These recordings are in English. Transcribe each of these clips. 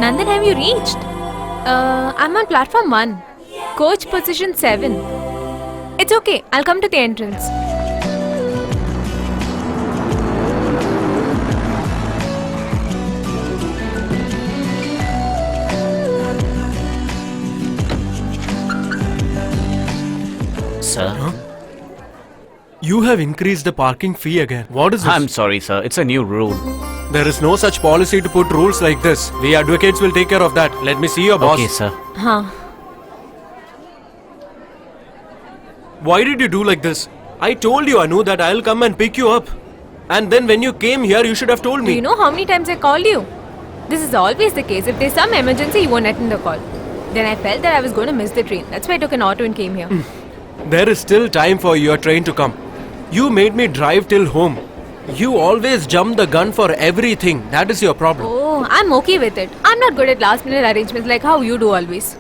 Nandan, have you reached? I'm on platform 1. Coach position 7. It's okay. I'll come to the entrance. Sir? You have increased the parking fee again. What is this? I'm sorry, sir. It's a new rule. There is no such policy to put rules like this. We advocates will take care of that. Let me see your boss. Okay, sir. Huh. Why did you do like this? I told you, Anu, that I'll come and pick you up. And then when you came here, you should have told Do me. you know how many times I called you? This is always the case. If there's some emergency, you won't attend the call. Then I felt that I was going to miss the train. That's why I took an auto and came here. There is still time for your train to come. You made me drive till home. You always jump the gun for everything. That is your problem. Oh, I'm okay with it. I'm not good at last minute arrangements like how you do always.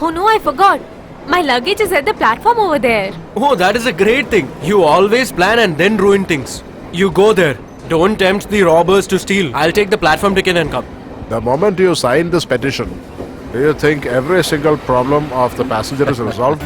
Oh no, I forgot. My luggage is at the platform over there. Oh, that is a great thing. You always plan and then ruin things. You go there. Don't tempt the robbers to steal. I'll take the platform ticket and come. The moment you sign this petition, do you think every single problem of the passenger is resolved?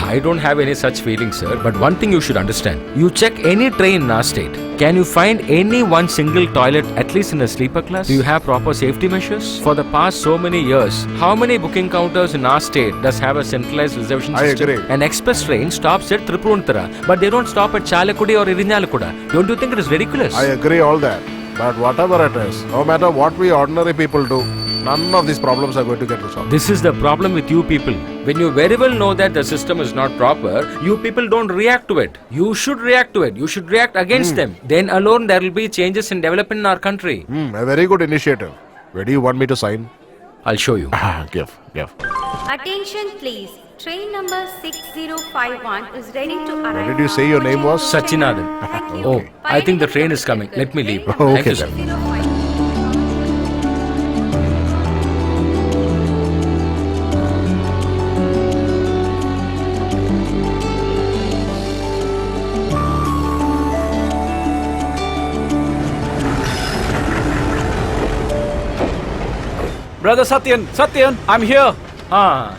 I don't have any such feelings, sir. But one thing you should understand. You check any train in our state. Can you find any one single toilet, at least in a sleeper class? Do you have proper safety measures? For the past so many years, how many booking counters in our state does have a centralized reservation I system? agree. An express train stops at Tripurantara, but they don't stop at Chalakudi or Irinjalakuda. Don't you think it is ridiculous? I agree all that. But whatever it is, no matter what we ordinary people do, none of these problems are going to get resolved. This is the problem with you people. When you very well know that the system is not proper, you people don't react to it. You should react to it. You should react against them. Then alone there will be changes in development in our country. A very good initiative. Where do you want me to sign? I'll show you. Give. Attention please. Train number 6051 is ready to arrive. What did you say your name was? Sachinathan. Thank you. Oh, I think the train is coming. Let me leave. Okay, Thank you, sir. then. 605. Brother Satyan, I'm here. Ah,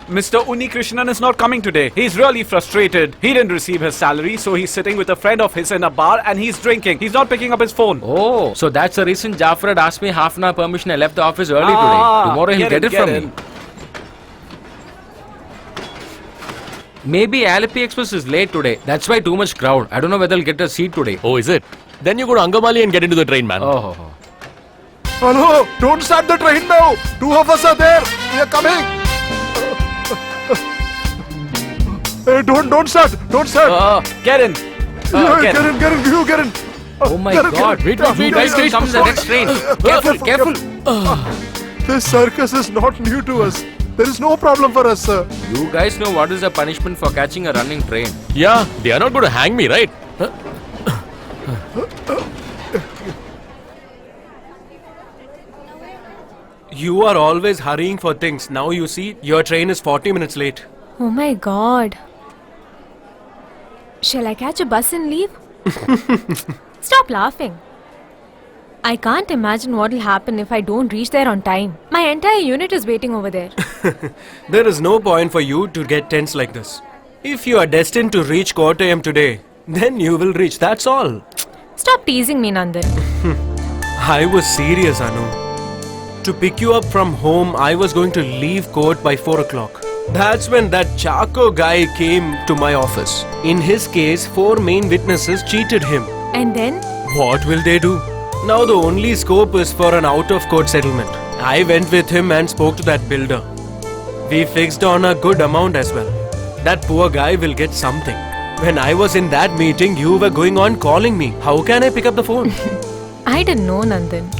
Mr. Uni Krishnan is not coming today. He's really frustrated. He didn't receive his salary, so he's sitting with a friend of his in a bar and he's drinking. He's not picking up his phone. oh, so that's the reason Jafar had asked me half an hour permission. I left the office early Ah, today. Tomorrow he'll get it from in. me. Maybe Alleppey Express is late today. That's why too much crowd. I don't know whether I'll get a seat today. Oh, is it? Then you go to Angamali and get into the train, man. Oh. Hello! Don't start the train now! Two of us are there! We are coming! Hey, don't start! Don't start! Get in. Get in. Get in, you get in! Oh my Get in, God. get in. You guys can come to the next train. Careful. This circus is not new to us. There is no problem for us, sir. You guys know what is the punishment for catching a running train. Yeah, they are not going to hang me, right? You are always hurrying for things. Now you see, your train is 40 minutes late. Oh my god. Shall I catch a bus and leave? Stop laughing. I can't imagine what will happen if I don't reach there on time. My entire unit is waiting over there. There is no point for you to get tense like this. If you are destined to reach Kottayam today, then you will reach. That's all. Stop teasing me, Nandan. I was serious, Anu. To pick you up from home, I was going to leave court by 4 o'clock. That's when that Chaco guy came to my office. In his case, 4 main witnesses cheated him. And then? What will they do? Now the only scope is for an out-of-court settlement. I went with him and spoke to that builder. We fixed on a good amount as well. That poor guy will get something. When I was in that meeting, you were going on calling me. How can I pick up the phone? I didn't know, Nandan.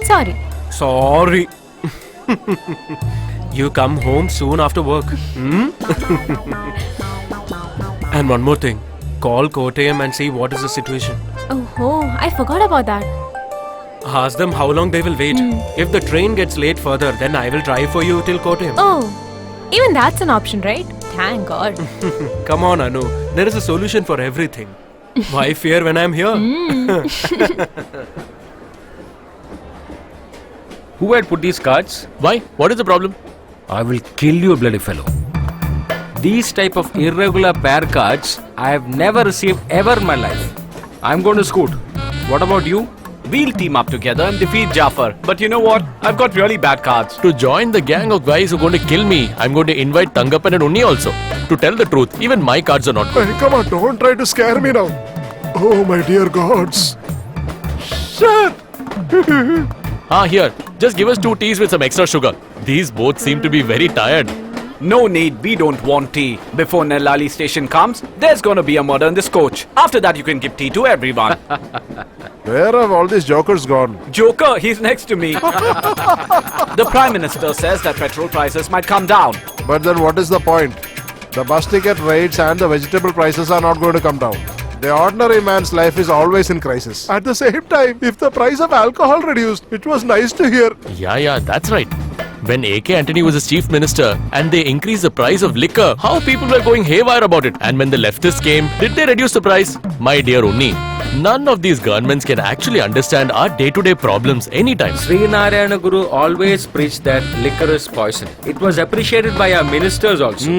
Sorry. Sorry. You come home soon after work. And one more thing. Call Kottayam and see what is the situation. Oh, I forgot about that. Ask them how long they will wait. If the train gets late further, then I will drive for you till Kottayam. Oh, even that's an option, right? Thank God. Come on, Anu. There is a solution for everything. Why fear when I'm here? Who had put these cards? Why? What is the problem? I will kill you, bloody fellow. Why? What is the problem? I will kill you, bloody fellow. These type of irregular pair cards I have never received ever in my life. I'm going to scoot. What about you? We'll team up together and defeat Jafar. But you know what? I've got really bad cards. To join the gang of guys who are going to kill me, I'm going to invite Tangapan and Unni also. To tell the truth, even my cards are not good. Hey, come on, don't try to scare me now. Oh my dear gods. Here. Just give us 2 teas with some extra sugar. These both seem to be very tired. No need, we don't want tea. Before Nellali station comes, there's gonna be a murder in this coach. After that, you can give tea to everyone. Where have all these jokers gone? Joker, he's next to me. The Prime Minister says that petrol prices might come down. But then what is the point? The bus ticket rates and the vegetable prices are not going to come down. The ordinary man's life is always in crisis. At the same time, if the price of alcohol reduced, it was nice to hear. Yeah, that's right. When AK Antony was his chief minister and they increased the price of liquor, how people were going haywire about it. And when the leftists came, did they reduce the price? My dear Unni, none of these governments can actually understand our day-to-day problems anytime. Sri Narayana Guru always preached that liquor is poison. It was appreciated by our ministers also.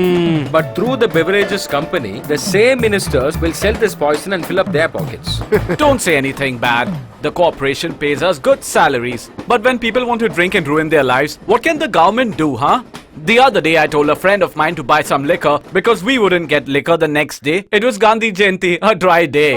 But through the beverages company, the same ministers will sell this poison and fill up their pockets. Don't say anything bad. The corporation pays us good salaries. But when people want to drink and ruin their lives, what can the government do, huh? The other day I told a friend of mine to buy some liquor because we wouldn't get liquor the next day. It was Gandhi Jayanti, a dry day.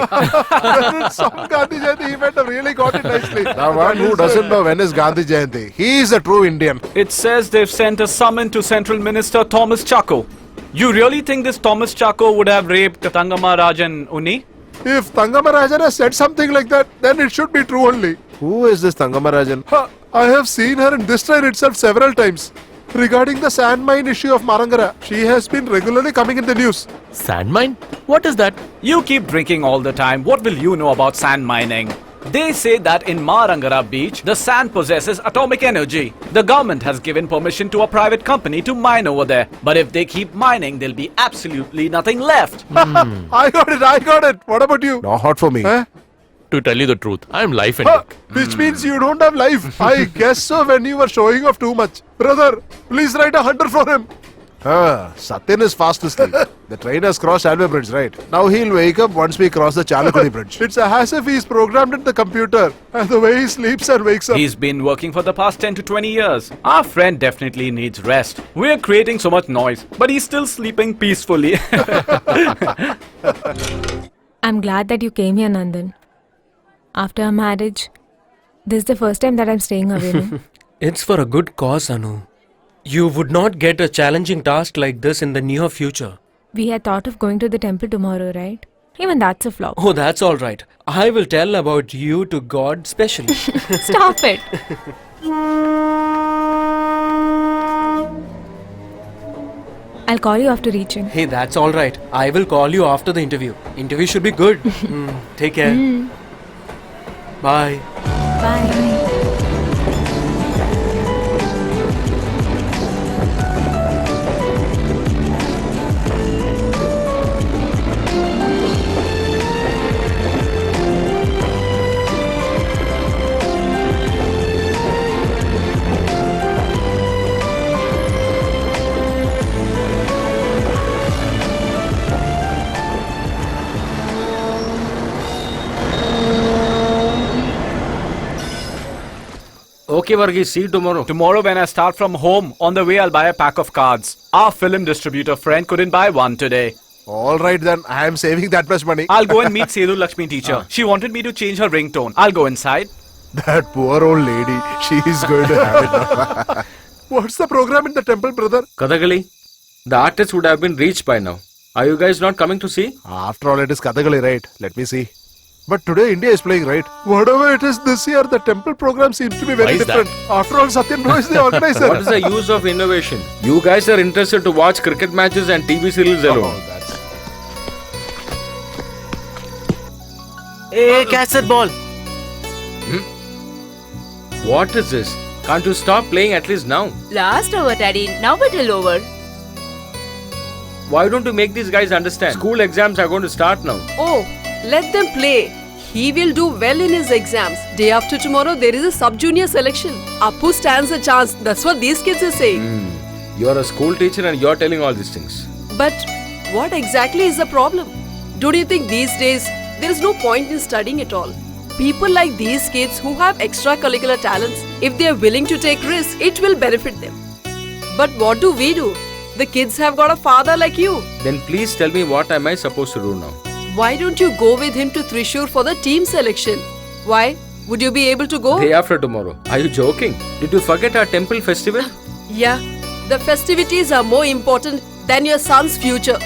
Some Gandhi Jayanti event have really got it nicely. Now one who doesn't know when is Gandhi Jayanti? He is a true Indian. It says they've sent a summon to Central Minister Thomas Chacko. You really think this Thomas Chacko would have raped Tangama Rajan Unni? If Tangamarajan has said something like that, then it should be true only. Who is this Tangamarajan? I have seen her in this train itself several times. Regarding the sand mine issue of Marangara, she has been regularly coming in the news. Sand mine? What is that? You keep drinking all the time. What will you know about sand mining? They say that in Marangara beach, the sand possesses atomic energy. The government has given permission to a private company to mine over there. But if they keep mining, there'll be absolutely nothing left. I got it. What about you? Not hot for me. To tell you the truth, I'm life and dick. Which means you don't have life. I guess so when you were showing off too much. Brother, please write a 100 for him. Satyan is fast asleep. The train has crossed Alway Bridge, right? Now he'll wake up once we cross the Chalakudi Bridge. It's as if he's programmed in the computer. And the way he sleeps and wakes up. He's been working for the past 10 to 20 years. Our friend definitely needs rest. We're creating so much noise, but he's still sleeping peacefully. I'm glad that you came here, Nandan. After our marriage, this is the first time that I'm staying away. No? It's for a good cause, Anu. You would not get a challenging task like this in the near future. We had thought of going to the temple tomorrow, right? Even that's a flop. Oh, that's all right. I will tell about you to God specially. Stop it. I'll call you after reaching. Hey, that's all right. I will call you after the interview. Interview should be good. Take care. Bye. Bye. Okay, Varghese, see you tomorrow. Tomorrow when I start from home, on the way I'll buy a pack of cards. Our film distributor friend couldn't buy one today. All right then, I am saving that much money. I'll go and meet Sedu Lakshmi teacher. She wanted me to change her ringtone. I'll go inside. That poor old lady, she is going to have it now. What's the program in the temple, brother? Kathakali, the artists would have been reached by now. Are you guys not coming to see? After all, it is Kathakali, right? Let me see. But today India is playing, right? Whatever it is this year, the temple program seems to be very Why is different. After all, Satyan Bro is the organizer. What is the use of innovation? You guys are interested to watch cricket matches and TV serials alone. Hey, cassette ball. What is this? Can't you stop playing at least now? Last over, Daddy. Now it will over. Why don't you make these guys understand? School exams are going to start now. Oh, let them play. He will do well in his exams. Day after tomorrow, there is a sub-junior selection. Appu stands a chance. That's what these kids are saying. You're a school teacher and you're telling all these things. But what exactly is the problem? Don't you think these days there is no point in studying at all? People like these kids who have extracurricular talents, if they are willing to take risks, it will benefit them. But what do we do? The kids have got a father like you. Then please tell me, what am I supposed to do now? Why don't you go with him to Thrissur for the team selection? Why? Would you be able to go? Day after tomorrow. Are you joking? Did you forget our temple festival? Yeah, the festivities are more important than your son's future.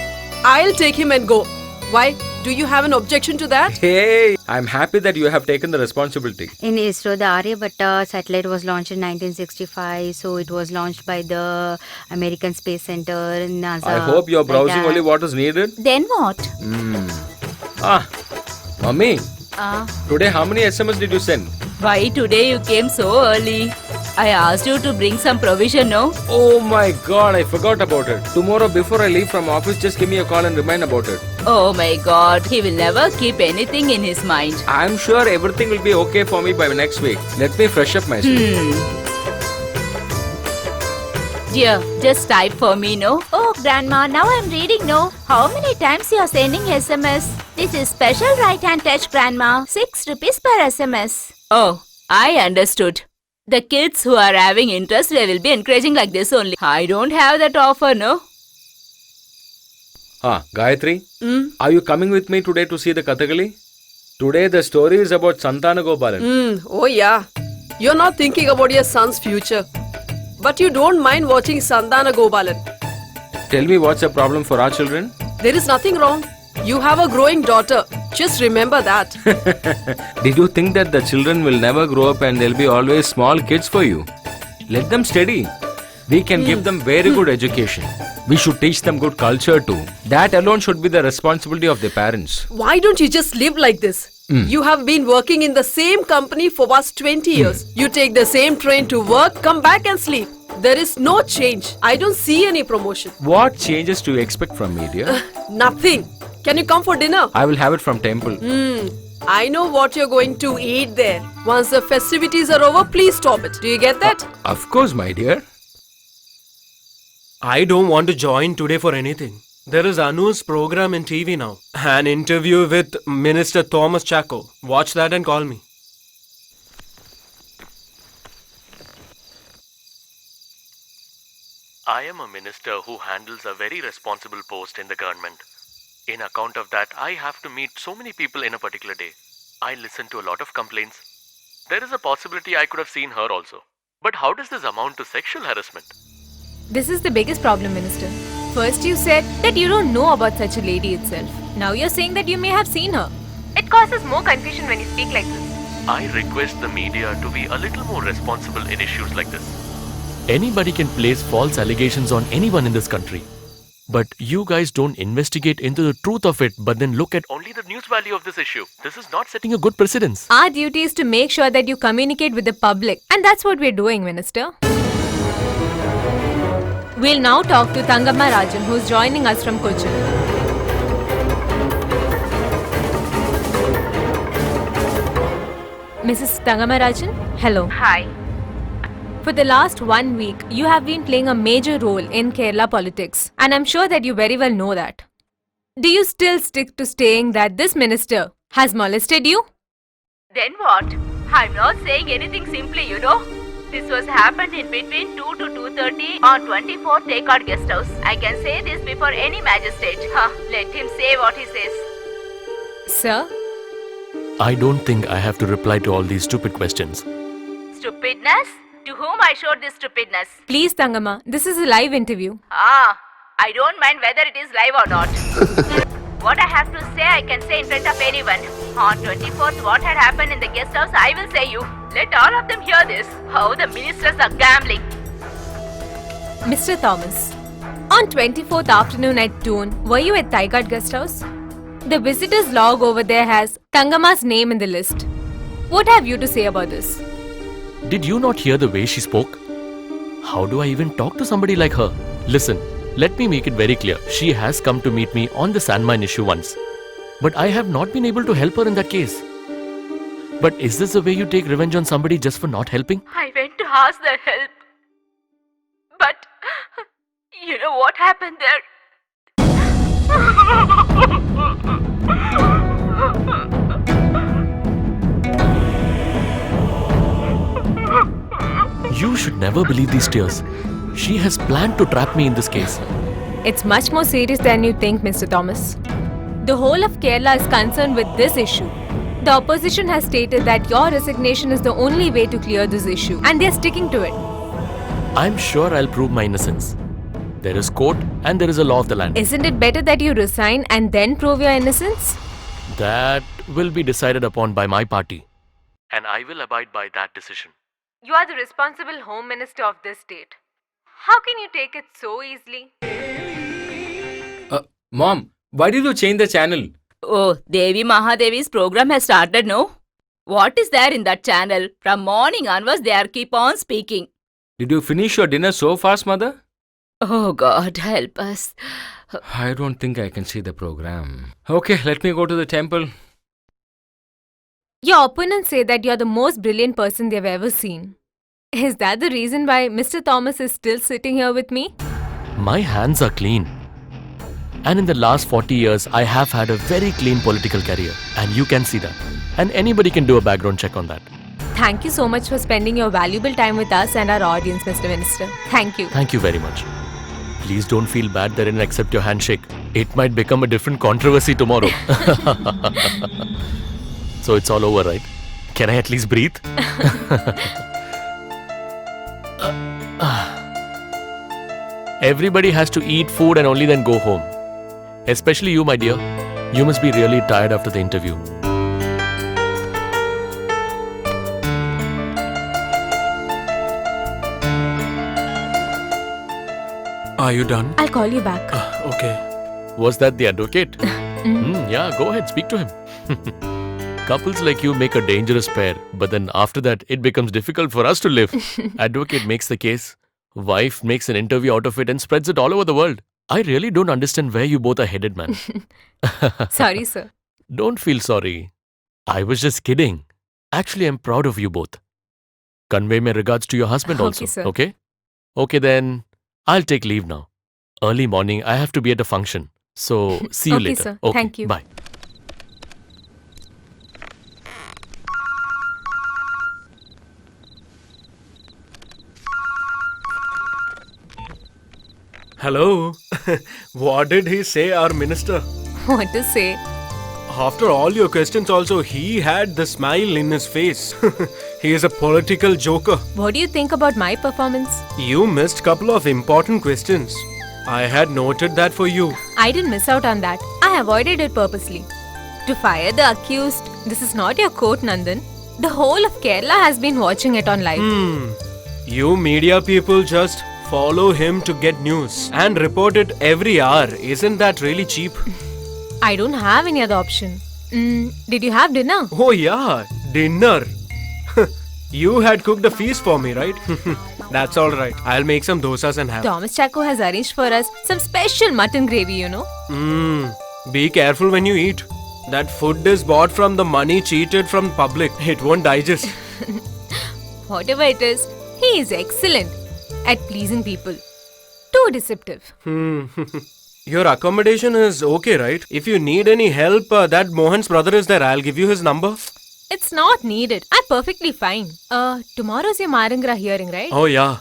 I'll take him and go. Why? Do you have an objection to that? Hey, I'm happy that you have taken the responsibility. In ISRO, the Aryabhatta satellite was launched in 1965, so it was launched by the American Space Center, NASA. I hope you're browsing only what is needed. Then what? Mummy, today how many SMS did you send? Why today you came so early? I asked you to bring some provision, no? Oh my god, I forgot about it. Tomorrow before I leave from office, just give me a call and remind about it. Oh my god, he will never keep anything in his mind. I'm sure everything will be okay for me by next week. Let me fresh up myself. Dear, just type for me, no? Oh, Grandma, now I'm reading, no? How many times you are sending SMS? This is special right-hand touch, Grandma. 6 rupees per SMS. Oh, I understood. The kids who are having interest, they will be encouraging like this only. I don't have that offer, no? Gayatri, are you coming with me today to see the Kathakali? Today the story is about Santana Gopalan. Oh yeah. You're not thinking about your son's future. But you don't mind watching Santana Gopalan. Tell me, what's the problem for our children? There is nothing wrong. You have a growing daughter. Just remember that. Did you think that the children will never grow up and they'll be always small kids for you? Let them study. We can give them very good education. We should teach them good culture too. That alone should be the responsibility of their parents. Why don't you just live like this? You have been working in the same company for past 20 years. You take the same train to work, come back and sleep. There is no change. I don't see any promotion. What changes do you expect from me, dear? Nothing. Can you come for dinner? I will have it from temple. I know what you're going to eat there. Once the festivities are over, please stop it. Do you get that? Of course, my dear. I don't want to join today for anything. There is Anu's program in TV now. An interview with Minister Thomas Chacko. Watch that and call me. I am a minister who handles a very responsible post in the government. In account of that, I have to meet so many people in a particular day. I listen to a lot of complaints. There is a possibility I could have seen her also. But how does this amount to sexual harassment? This is the biggest problem, Minister. First you said that you don't know about such a lady itself. Now you're saying that you may have seen her. It causes more confusion when you speak like this. I request the media to be a little more responsible in issues like this. Anybody can place false allegations on anyone in this country. But you guys don't investigate into the truth of it, but then look at only the news value of this issue. This is not setting a good precedence. Our duty is to make sure that you communicate with the public. And that's what we're doing, Minister. We'll now talk to Thangamma Rajan, who's joining us from Cochin. Mrs. Thangamma Rajan, hello. Hi. For the last 1 week, you have been playing a major role in Kerala politics, and I'm sure that you very well know that. Do you still stick to saying that this minister has molested you? Then what? I'm not saying anything simply, you know. This was happened in between 2 to 2:30 on 24 Takeout Guest House. I can say this before any magistrate. Let him say what he says. Sir? I don't think I have to reply to all these stupid questions. Stupidness? To whom I showed this stupidness? Please, Thangamma, this is a live interview. I don't mind whether it is live or not. What I have to say, I can say in front of anyone. On 24th, what had happened in the guest house, I will say you. Let all of them hear this. How the ministers are gambling. Mr. Thomas, on 24th afternoon at noon, were you at Taigad Guest House? The visitors log over there has Thangamma's name in the list. What have you to say about this? Did you not hear the way she spoke? How do I even talk to somebody like her? Listen, let me make it very clear. She has come to meet me on the sandmine issue once. But I have not been able to help her in that case. But is this the way you take revenge on somebody just for not helping? I went to ask their help. But you know what happened there? You should never believe these tears. She has planned to trap me in this case. It's much more serious than you think, Mr. Thomas. The whole of Kerala is concerned with this issue. The opposition has stated that your resignation is the only way to clear this issue, and they're sticking to it. I'm sure I'll prove my innocence. There is court and there is a law of the land. Isn't it better that you resign and then prove your innocence? That will be decided upon by my party. And I will abide by that decision. You are the responsible Home Minister of this state. How can you take it so easily? Mom, why did you change the channel? Oh, Devi Mahadevi's program has started, no? What is there in that channel? From morning onwards, they are keep on speaking. Did you finish your dinner so fast, mother? Oh God, help us. I don't think I can see the program. Okay, let me go to the temple. Your opponents say that you're the most brilliant person they've ever seen. Is that the reason why Mr. Thomas is still sitting here with me? My hands are clean. And in the last 40 years, I have had a very clean political career. And you can see that. And anybody can do a background check on that. Thank you so much for spending your valuable time with us and our audience, Mr. Minister. Thank you. Thank you very much. Please don't feel bad that I didn't accept your handshake. It might become a different controversy tomorrow. So it's all over, right? Can I at least breathe? Everybody has to eat food and only then go home. Especially you, my dear. You must be really tired after the interview. Are you done? I'll call you back. Okay. Was that the advocate? Yeah, go ahead, speak to him. Couples like you make a dangerous pair, but then after that, it becomes difficult for us to live. Advocate makes the case, wife makes an interview out of it and spreads it all over the world. I really don't understand where you both are headed, man. Sorry, sir. Don't feel sorry. I was just kidding. Actually, I'm proud of you both. Convey my regards to your husband also, Okay, sir. okay? Okay, then I'll take leave now. Early morning, I have to be at a function. So, see you Okay, later. sir. Okay, Thank you. Bye. Hello. What did he say, our minister? What to say? After all your questions also, he had the smile in his face. He is a political joker. What do you think about my performance? You missed couple of important questions. I had noted that for you. I didn't miss out on that. I avoided it purposely. To fire the accused, this is not your court, Nandan. The whole of Kerala has been watching it on live. You media people just follow him to get news and report it every hour. Isn't that really cheap? I don't have any other option. Did you have dinner? Oh yeah, dinner. You had cooked a feast for me, right? That's alright. I'll make some dosas and have. Thomas Chaco has arranged for us some special mutton gravy, you know. Be careful when you eat. That food is bought from the money cheated from public. It won't digest. Whatever it is, he is excellent at pleasing people. Too deceptive. Your accommodation is okay, right? If you need any help, that Mohan's brother is there. I'll give you his number. It's not needed. I'm perfectly fine. Tomorrow's your Marangra hearing, right? Oh yeah.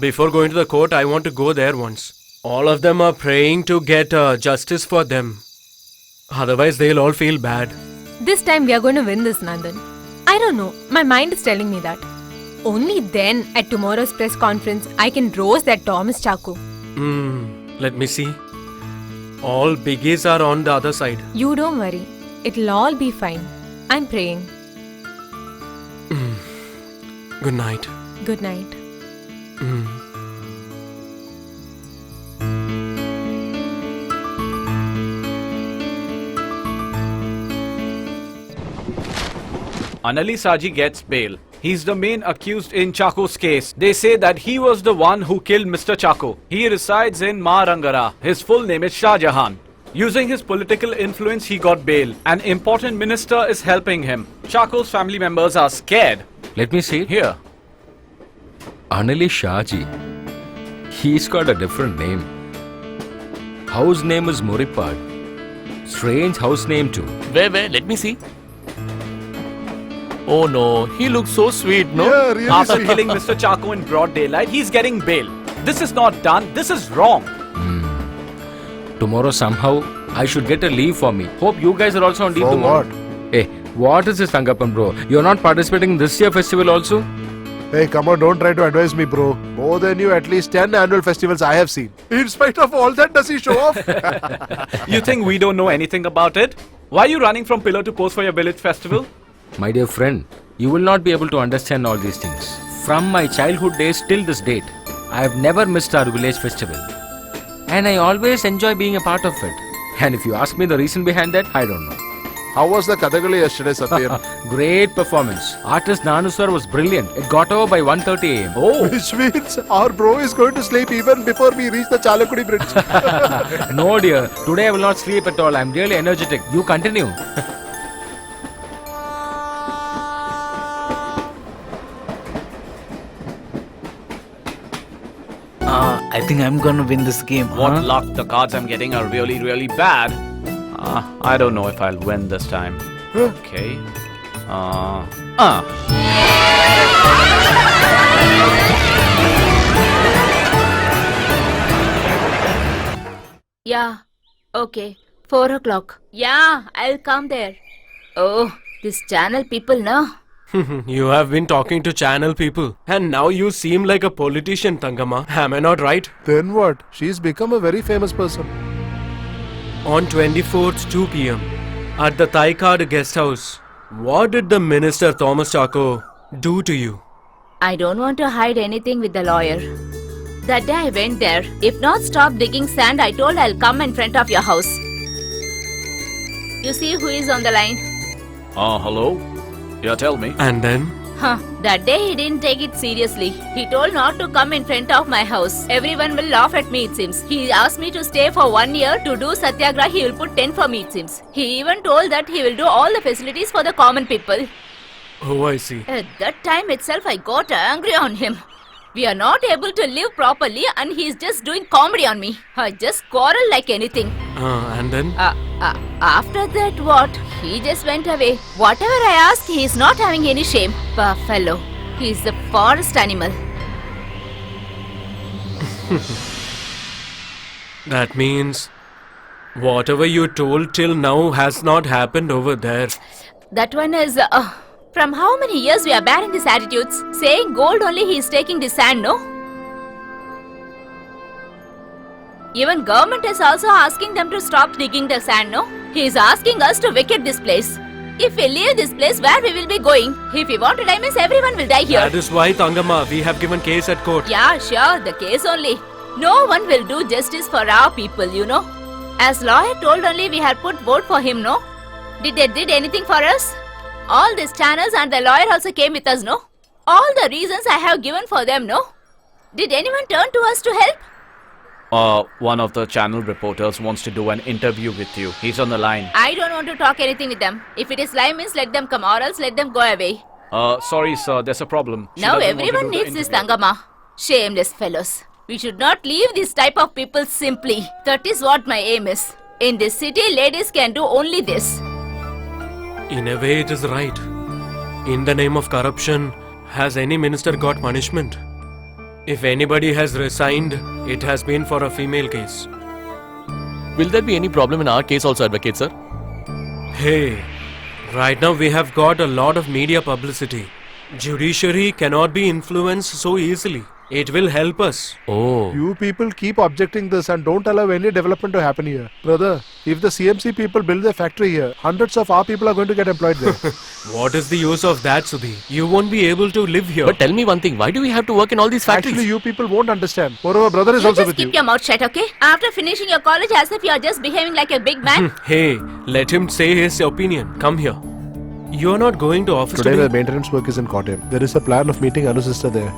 Before going to the court, I want to go there once. All of them are praying to get justice for them. Otherwise, they'll all feel bad. This time we are going to win this, Nandan. I don't know. My mind is telling me that. Only then, at tomorrow's press conference, I can roast that Thomas Chaco. Let me see. All biggies are on the other side. You don't worry. It'll all be fine. I'm praying. Good night. Good night. Anali Saji gets bail. He's the main accused in Chaco's case. They say that he was the one who killed Mr. Chaco. He resides in Marangara. His full name is Shah Jahan. Using his political influence, he got bail. An important minister is helping him. Chaco's family members are scared. Let me see. Here. Anili Shahji. He's got a different name. House name is Moripad. Strange house name too. Where? Let me see. Oh no, he looks so sweet, no? Yeah, really After sweet. killing Mr. Chaco in broad daylight, he's getting bail. This is not done. This is wrong. Tomorrow somehow I should get a leave for me. Hope you guys are also on leave For tomorrow. what? Hey, what is this Thangappan bro? You're not participating in this year festival also? Hey, come on, don't try to advise me, bro. More than you, at least 10 annual festivals I have seen. In spite of all that, does he show off? You think we don't know anything about it? Why are you running from pillar to post for your village festival? My dear friend, you will not be able to understand all these things. From my childhood days till this date, I have never missed our village festival. And I always enjoy being a part of it. And if you ask me the reason behind that, I don't know. How was the Kathakali yesterday, Satyam? Great performance. Artist Nanu sir was brilliant. It got over by 1:30 am. Oh, Which means our bro is going to sleep even before we reach the Chalakudi bridge. No dear, today I will not sleep at all. I'm really energetic. You continue. I think I'm gonna win this game. what luck. The cards I'm getting are really, really bad. I don't know if I'll win this time. Okay. Yeah, okay. 4 o'clock. Yeah, I'll come there. Oh, this channel people, no? You have been talking to channel people. And now you seem like a politician, Tangama. Am I not right? Then what? She's become a very famous person. On 24th, 2 p.m. at the Taikad guest house, what did the minister Thomas Chaco do to you? I don't want to hide anything with the lawyer. That day I went there. If not stop digging sand, I told I'll come in front of your house. You see who is on the line? Hello? Yeah, tell me. And then? Huh. That day he didn't take it seriously. He told not to come in front of my house. Everyone will laugh at me, it seems. He asked me to stay for 1 year. To do satyagraha, he will put 10 for me, it seems. He even told that he will do all the facilities for the common people. Oh, I see. At that time itself, I got angry on him. We are not able to live properly and he's just doing comedy on me. I just quarrel like anything. And then? After that, what? He just went away. Whatever I ask, he is not having any shame. Poor fellow. He is a forest animal. That means whatever you told till now has not happened over there. That one is... from how many years we are bearing these attitudes? Saying gold only he is taking the sand, no? Even government is also asking them to stop digging the sand, no? He is asking us to vacate this place. If we leave this place, where we will be going? If we want to die means everyone will die here. That is why, Tangama, we have given case at court. Yeah, sure, the case only. No one will do justice for our people, you know. As lawyer told only we had put vote for him, no? Did they did anything for us? All these channels and the lawyer also came with us, no? All the reasons I have given for them, no? Did anyone turn to us to help? One of the channel reporters wants to do an interview with you. He's on the line. I don't want to talk anything with them. If it is lie means let them come or else let them go away. Sorry sir, there's a problem. She Now doesn't want to everyone do the needs this interview. Tangama. Shameless fellows. We should not leave this type of people simply. That is what my aim is. In this city, ladies can do only this. In a way, it is right. In the name of corruption, has any minister got punishment? If anybody has resigned, it has been for a female case. Will there be any problem in our case also, Advocate sir? Hey, right now we have got a lot of media publicity. Judiciary cannot be influenced so easily. It will help us. Oh. You people keep objecting this and don't allow any development to happen here. Brother, if the CMC people build their factory here, hundreds of our people are going to get employed there. What is the use of that, Sudhi? You won't be able to live here. But tell me one thing, why do we have to work in all these factories? Actually, you people won't understand. Moreover, brother is You also just with keep you. your mouth shut, okay? After finishing your college as if you are just behaving like a big man. Hey, let him say his opinion. Come here. You are not going to office Today today? the maintenance work is in Kottayam. There is a plan of meeting Anu's sister there.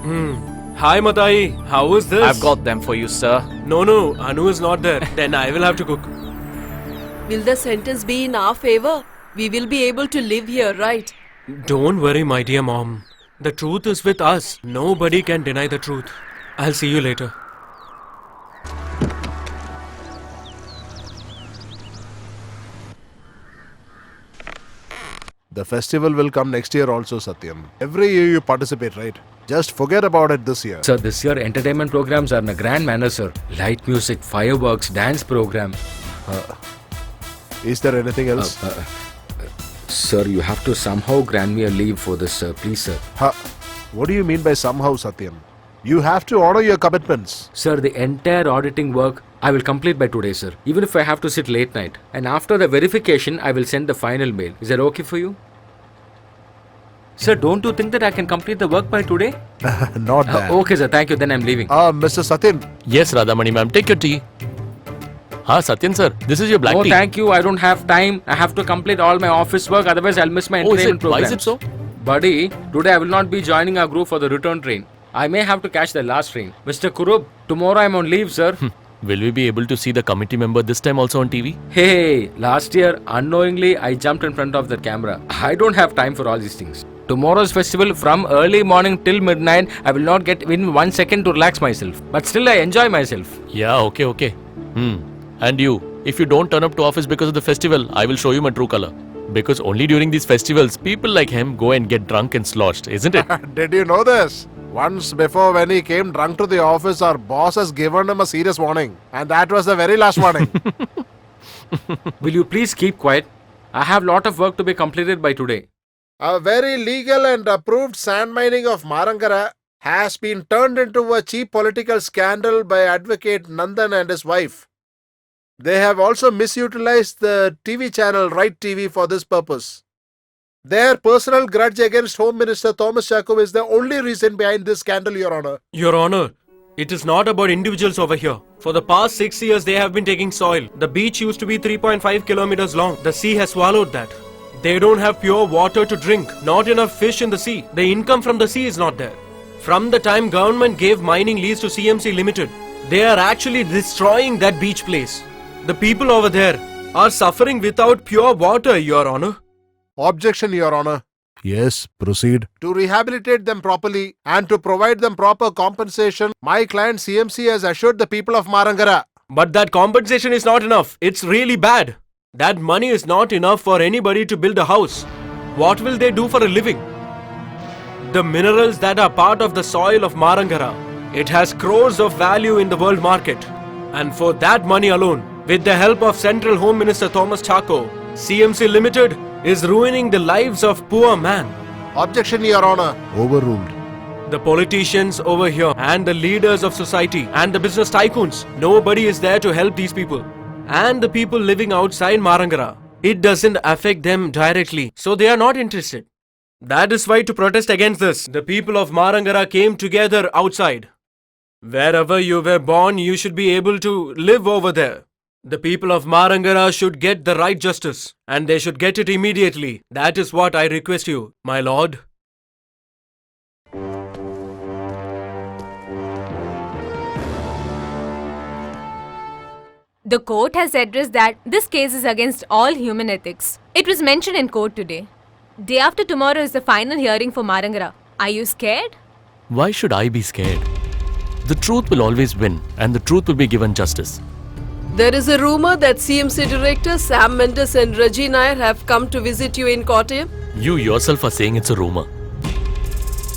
Hi Matai, how is this? I've got them for you, sir. No, Anu is not there. Then I will have to cook. Will the sentence be in our favor? We will be able to live here, right? Don't worry, my dear mom. The truth is with us. Nobody can deny the truth. I'll see you later. The festival will come next year also, Satyam. Every year you participate, right? Just forget about it this year. Sir, this year entertainment programs are in a grand manner, sir. Light music, fireworks, dance program. Is there anything else? Sir, you have to somehow grant me a leave for this, sir. Please, sir. What do you mean by somehow, Satyam? You have to honor your commitments. Sir, the entire auditing work I will complete by today, sir. Even if I have to sit late night. And after the verification, I will send the final mail. Is that okay for you? Sir, don't you think that I can complete the work by today? Not that. Okay, sir. Thank you. Then I'm leaving. Mr. Satyan. Yes, Radhamani ma'am, take your tea. Satyan sir, this is your black No, tea. thank you. I don't have time. I have to complete all my office work. Otherwise, I'll miss my entertainment programs. Why is it so? Buddy, today I will not be joining our group for the return train. I may have to catch the last train. Mr. Kurub, tomorrow I'm on leave, sir. Will we be able to see the committee member this time also on TV? Hey, last year, unknowingly, I jumped in front of the camera. I don't have time for all these things. Tomorrow's festival, from early morning till midnight, I will not get even 1 second to relax myself. But still, I enjoy myself. Yeah, okay. And you, if you don't turn up to office because of the festival, I will show you my true color. Because only during these festivals, people like him go and get drunk and sloshed, isn't it? Did you know this? Once before, when he came drunk to the office, our boss has given him a serious warning. And that was the very last warning. Will you please keep quiet? I have lot of work to be completed by today. A very legal and approved sand mining of Marangara has been turned into a cheap political scandal by advocate Nandan and his wife. They have also misutilized the TV channel Right TV for this purpose. Their personal grudge against Home Minister Thomas Chacko is the only reason behind this scandal, Your Honor. Your Honor, it is not about individuals over here. For the past 6 years, they have been taking soil. The beach used to be 3.5 kilometers long. The sea has swallowed that. They don't have pure water to drink, not enough fish in the sea. The income from the sea is not there. From the time government gave mining lease to CMC Limited, they are actually destroying that beach place. The people over there are suffering without pure water, Your Honor. Objection, Your Honor. Yes, proceed. To rehabilitate them properly and to provide them proper compensation, my client CMC has assured the people of Marangara. But that compensation is not enough. It's really bad. That money is not enough for anybody to build a house. What will they do for a living? The minerals that are part of the soil of Marangara, it has crores of value in the world market. And for that money alone, with the help of Central Home Minister Thomas Chacko, CMC Limited is ruining the lives of poor man. Objection, Your Honor. Overruled. The politicians over here and the leaders of society and the business tycoons, nobody is there to help these people. And the people living outside Marangara, it doesn't affect them directly, so they are not interested. That is why to protest against this, the people of Marangara came together outside. Wherever you were born, you should be able to live over there. The people of Marangara should get the right justice, and they should get it immediately. That is what I request you, my lord. The court has addressed that this case is against all human ethics. It was mentioned in court today. Day after tomorrow is the final hearing for Marangara. Are you scared? Why should I be scared? The truth will always win, and the truth will be given justice. There is a rumor that CMC director Sam Mendes and Raji Nair have come to visit you in Kottayam. You yourself are saying it's a rumor.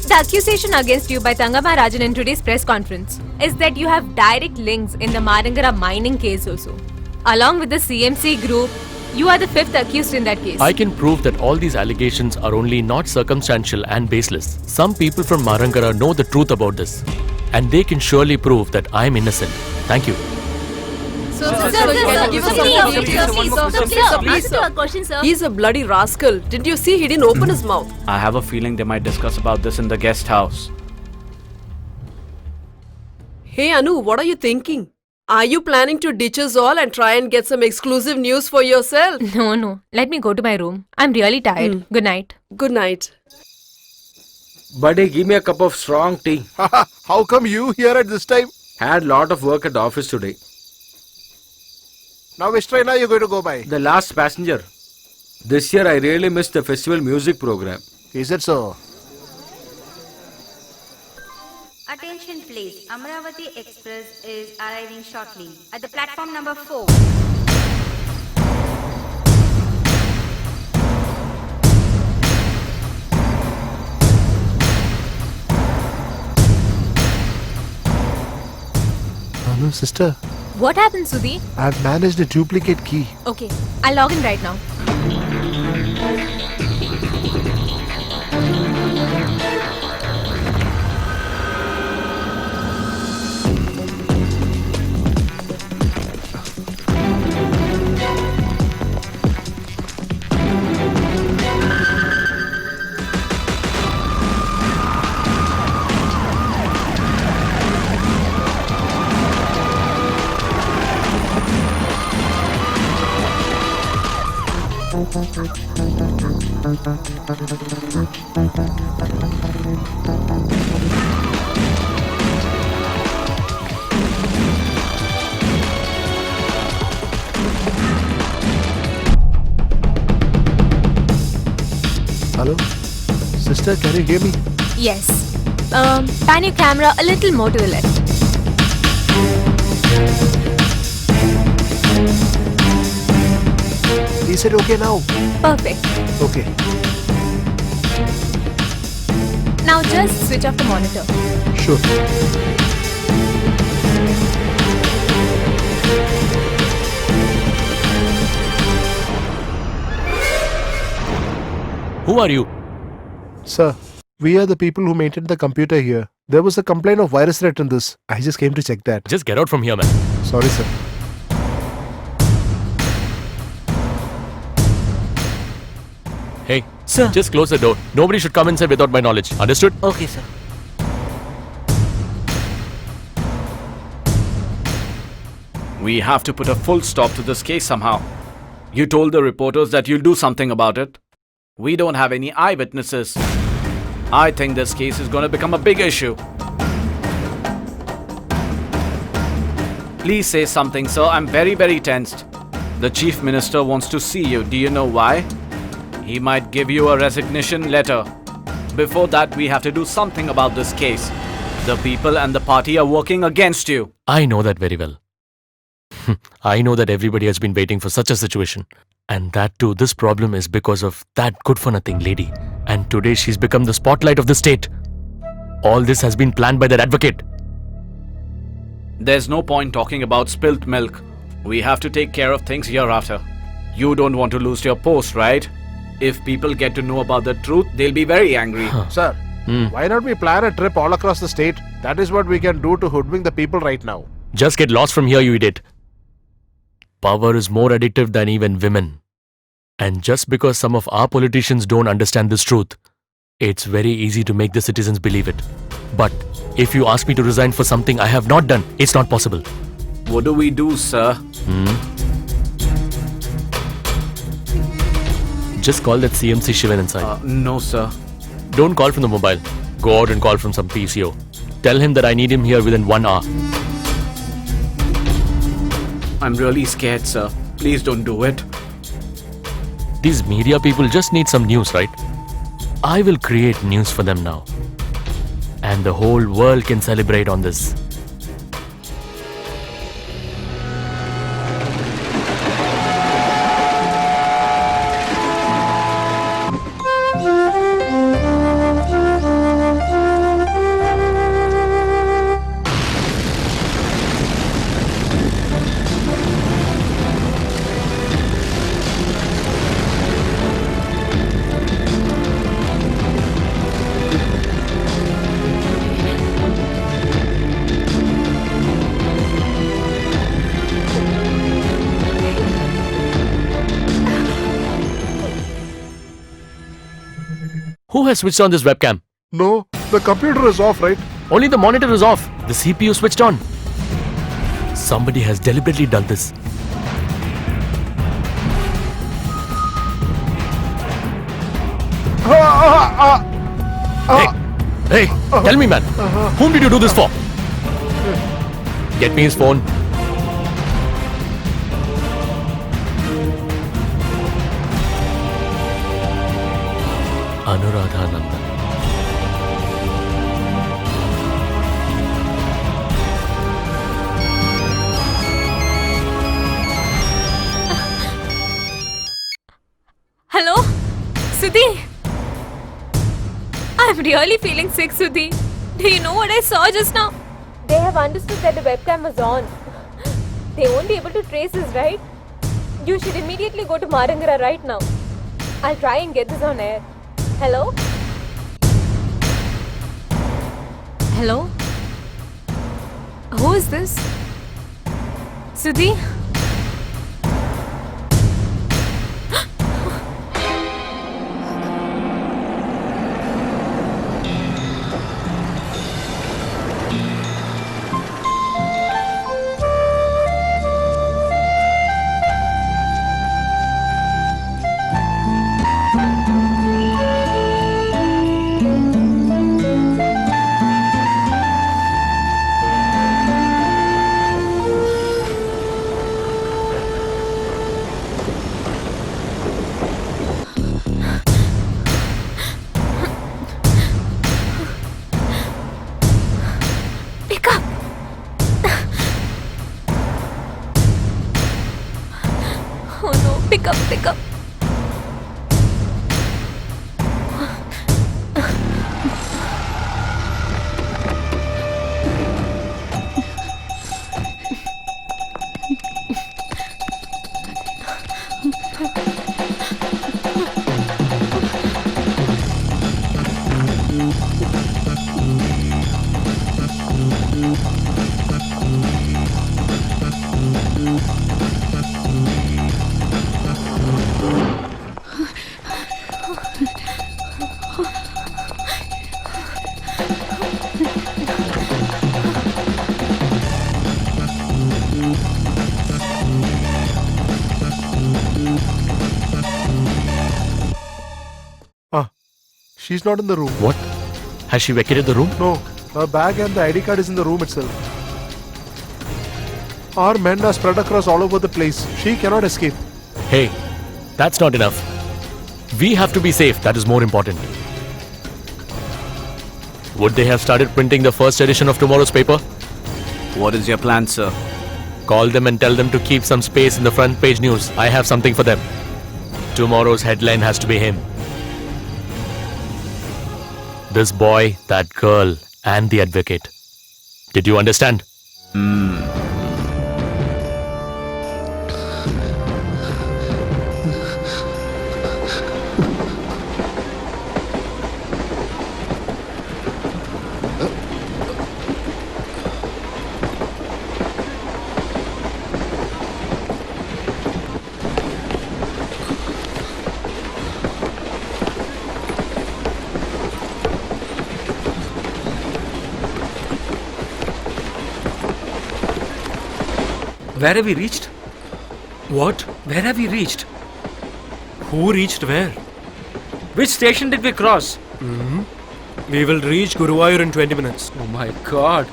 The accusation against you by Thangama Rajan in today's press conference is that you have direct links in the Marangara mining case also. Along with the CMC group, you are the fifth accused in that case. I can prove that all these allegations are only not circumstantial and baseless. Some people from Marangara know the truth about this, and they can surely prove that I am innocent. Thank you. He's a bloody rascal. Didn't you see he didn't open his mouth? I have a feeling they might discuss about this in the guest house. Hey Anu, what are you thinking? Are you planning to ditch us all and try and get some exclusive news for yourself? No. Let me go to my room. I'm really tired. Good night. Good night. Buddy, give me a cup of strong tea. How come you here at this time? Had lot of work at the office today. Now which train are you going to go by? The last passenger. This year I really missed the festival music program. Is it so? Attention please, Amravati Express is arriving shortly at the platform number 4. Hello, sister. What happened, Sudhi? I've managed a duplicate key. Okay, I'll log in right now. Hello? Sister, can you hear me? Yes. Pan your camera a little more to the left. Is it okay now? Perfect. Okay. Now just switch off the monitor. Sure. Who are you? Sir, we are the people who maintain the computer here. There was a complaint of virus threat in this. I just came to check that. Just get out from here, man. Sorry, sir. Hey, Sir. just close the door. Nobody should come inside without my knowledge. Understood? Okay, sir. We have to put a full stop to this case somehow. You told the reporters that you'll do something about it. We don't have any eyewitnesses. I think this case is going to become a big issue. Please say something, sir. I'm very, very tensed. The Chief Minister wants to see you. Do you know why? He might give you a resignation letter. Before that, we have to do something about this case. The people and the party are working against you. I know that very well. I know that everybody has been waiting for such a situation. And that too, this problem is because of that good-for-nothing lady. And today she's become the spotlight of the state. All this has been planned by that advocate. There's no point talking about spilt milk. We have to take care of things hereafter. You don't want to lose your post, right? If people get to know about the truth, they'll be very angry. Sir, why not we plan a trip all across the state? That is what we can do to hoodwink the people right now. Just get lost from here, you idiot. Power is more addictive than even women. And just because some of our politicians don't understand this truth, it's very easy to make the citizens believe it. But if you ask me to resign for something I have not done, it's not possible. What do we do, sir? Just call that CMC Shivan inside. No, sir. Don't call from the mobile. Go out and call from some PCO. Tell him that I need him here within 1 hour. I'm really scared, sir. Please don't do it. These media people just need some news, right? I will create news for them now. And the whole world can celebrate on this. Who has switched on this webcam? No, the computer is off, right? Only the monitor is off. The CPU switched on. Somebody has deliberately done this. Hey, tell me, man. Whom did you do this for? Get me his phone. Anuradha Nandan. Hello? Sudhi? I'm really feeling sick, Sudhi. Do you know what I saw just now? They have understood that the webcam was on. They won't be able to trace us, right? You should immediately go to Marangara right now. I'll try and get this on air. Hello? Hello? Who is this? Sudhi? Pick up! Oh no, pick up, pick up. She's not in the room. What? Has she vacated the room? No, her bag and the ID card is in the room itself. Our men are spread across all over the place. She cannot escape. Hey, that's not enough. We have to be safe. That is more important. Would they have started printing the first edition of tomorrow's paper? What is your plan, sir? Call them and tell them to keep some space in the front page news. I have something for them. Tomorrow's headline has to be him. This boy, that girl, and the advocate. Did you understand? Where have we reached? What? Where have we reached? Who reached where? Which station did we cross? We will reach Guruvayur in 20 minutes. Oh my god.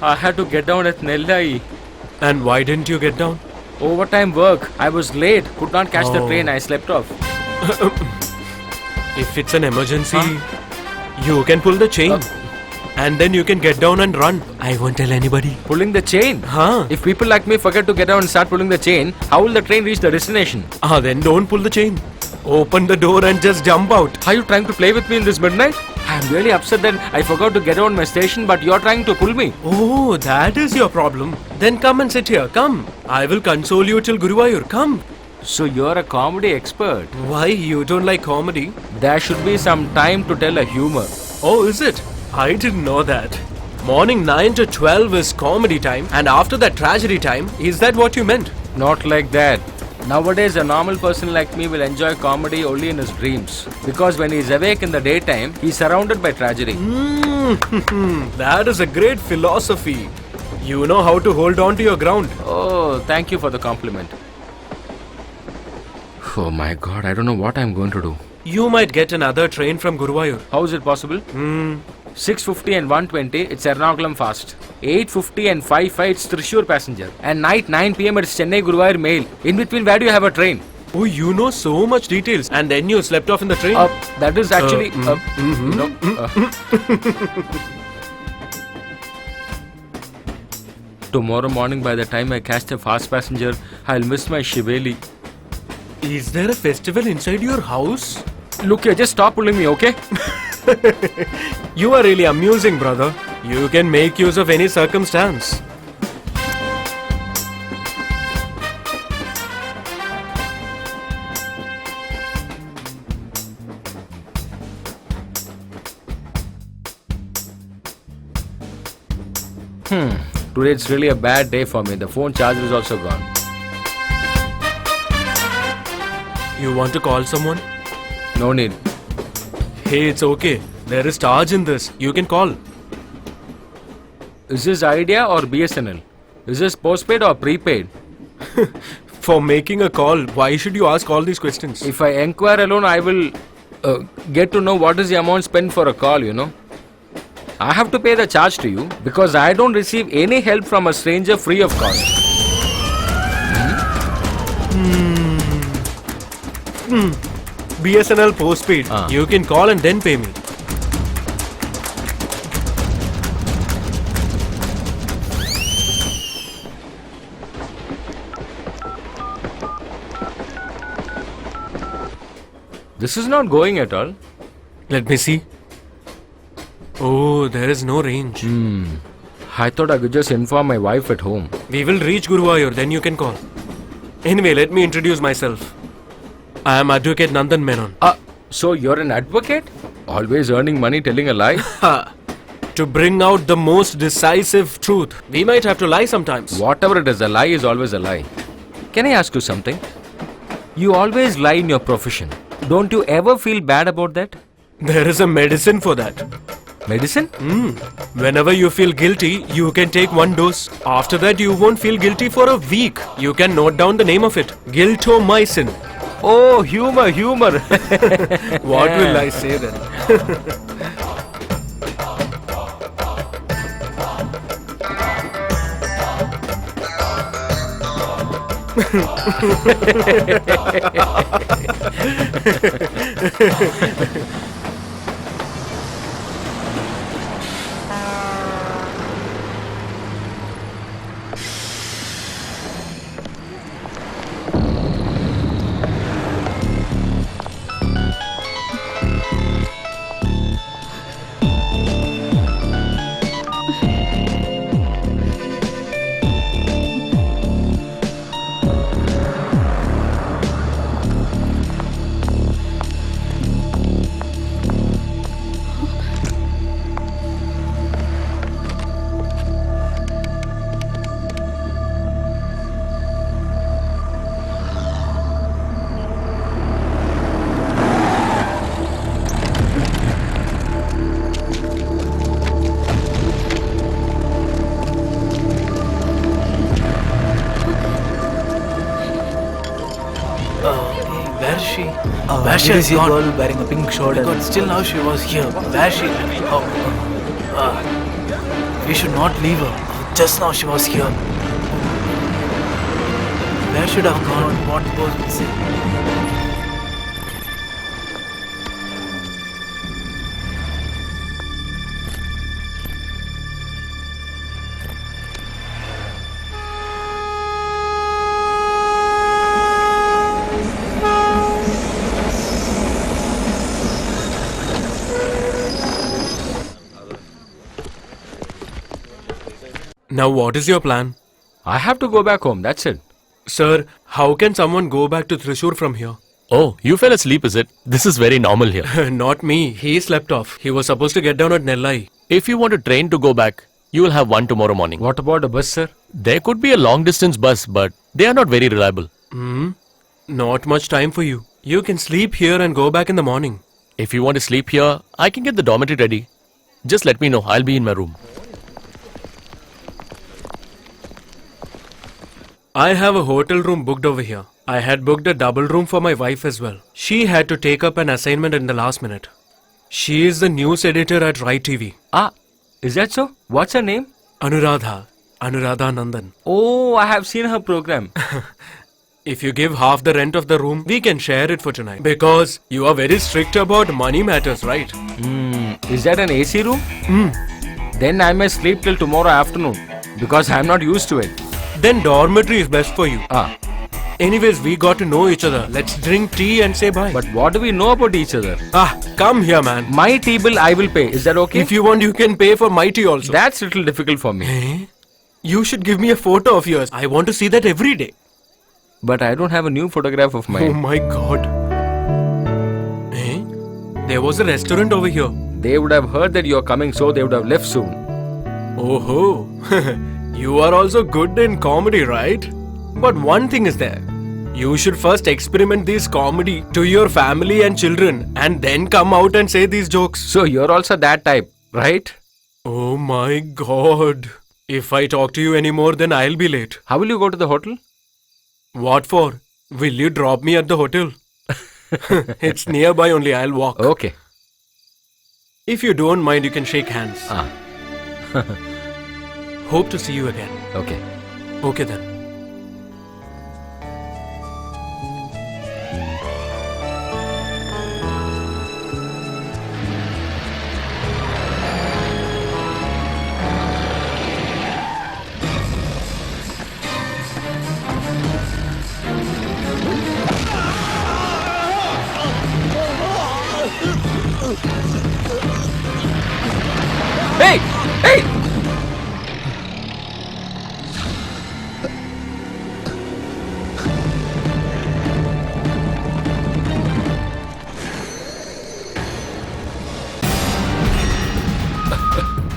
I had to get down at Nellai. And why didn't you get down? Overtime work. I was late. Could not catch the Oh. train. I slept off. If it's an emergency, you can pull the chain. And then you can get down and run. I won't tell anybody. Pulling the chain? Huh? If people like me forget to get down and start pulling the chain, how will the train reach the destination? Then don't pull the chain. Open the door and just jump out. Are you trying to play with me in this midnight? I'm really upset that I forgot to get down my station, but you're trying to pull me. Oh, that is your problem. Then come and sit here. Come. I will console you till Guruvayur. Come. So you're a comedy expert. Why? You don't like comedy? There should be some time to tell a humor. Oh, is it? I didn't know that. Morning 9 to 12 is comedy time, and after that tragedy time. Is that what you meant? Not like that. Nowadays, a normal person like me will enjoy comedy only in his dreams. Because when he's awake in the daytime, he's surrounded by tragedy. That is a great philosophy. You know how to hold on to your ground. Oh, thank you for the compliment. Oh my god, I don't know what I'm going to do. You might get another train from Guruvayur. How is it possible? 6:50 and 1:20, it's Ernakulam fast. 8:50 and 5:05, it's Thrissur passenger. And night 9 PM, it's Chennai Guruvayur mail. In between, where do you have a train? Oh, you know so much details. And then you slept off in the train. That is actually. Tomorrow morning, by the time I catch the fast passenger, I'll miss my Shiveli. Is there a festival inside your house? Look here, just stop pulling me, okay? You are really amusing, brother. You can make use of any circumstance. Today it's really a bad day for me. The phone charger is also gone. You want to call someone? No need. Hey, it's okay. There is charge in this. You can call. Is this Idea or BSNL? Is this postpaid or prepaid? For making a call, why should you ask all these questions? If I inquire alone, I will get to know what is the amount spent for a call, you know. I have to pay the charge to you because I don't receive any help from a stranger free of cost. BSNL postpaid. You can call and then pay me. This is not going at all. Let me see. Oh, there is no range. I thought I could just inform my wife at home. We will reach Guruvayur, then you can call. Anyway, let me introduce myself. I am Advocate Nandan Menon. So you're an advocate? Always earning money telling a lie? To bring out the most decisive truth. We might have to lie sometimes. Whatever it is, a lie is always a lie. Can I ask you something? You always lie in your profession. Don't you ever feel bad about that? There is a medicine for that. Medicine? Whenever you feel guilty, you can take one dose. After that, you won't feel guilty for a week. You can note down the name of it. Guiltomycin. Oh, humor. What will I say then? Where is she? Where she is your girl wearing a pink shirt? But still now she was here. Where is she? We should not leave her. Just now she was here. Where should have gone? What was missing? Now what is your plan? I have to go back home, that's it. Sir, how can someone go back to Thrissur from here? Oh, you fell asleep, is it? This is very normal here. Not me. He slept off. He was supposed to get down at Nellai. If you want a train to go back, you will have one tomorrow morning. What about a bus, sir? There could be a long distance bus, but they are not very reliable. Not much time for you. You can sleep here and go back in the morning. If you want to sleep here, I can get the dormitory ready. Just let me know. I'll be in my room. I have a hotel room booked over here. I had booked a double room for my wife as well. She had to take up an assignment in the last minute. She is the news editor at Rai TV. Is that so? What's her name? Anuradha Nandan. Oh, I have seen her program. If you give half the rent of the room, we can share it for tonight. Because you are very strict about money matters, right? Is that an AC room? Then I may sleep till tomorrow afternoon because I'm not used to it. Then dormitory is best for you. Ah, Anyways, we got to know each other. Let's drink tea and say bye. but what do we know about each other? Come here, man. My tea bill I will pay. Is that okay? If you want, you can pay for my tea also. That's a little difficult for me. You should give me a photo of yours. I want to see that every day. But I don't have a new photograph of Oh mine. my god. There was a restaurant over here. They would have heard that you're coming, so they would have left soon. Oh, you are also good in comedy, right? But one thing is there. You should first experiment this comedy to your family and children and then come out and say these jokes. So you're also that type, right? Oh my god. If I talk to you anymore, then I'll be late. How will you go to the hotel? What for? Will you drop me at the hotel? It's nearby only, I'll walk. Okay. If you don't mind, you can shake hands. Ah, Hope to see you again. okay. Okay then. Hey! Hey!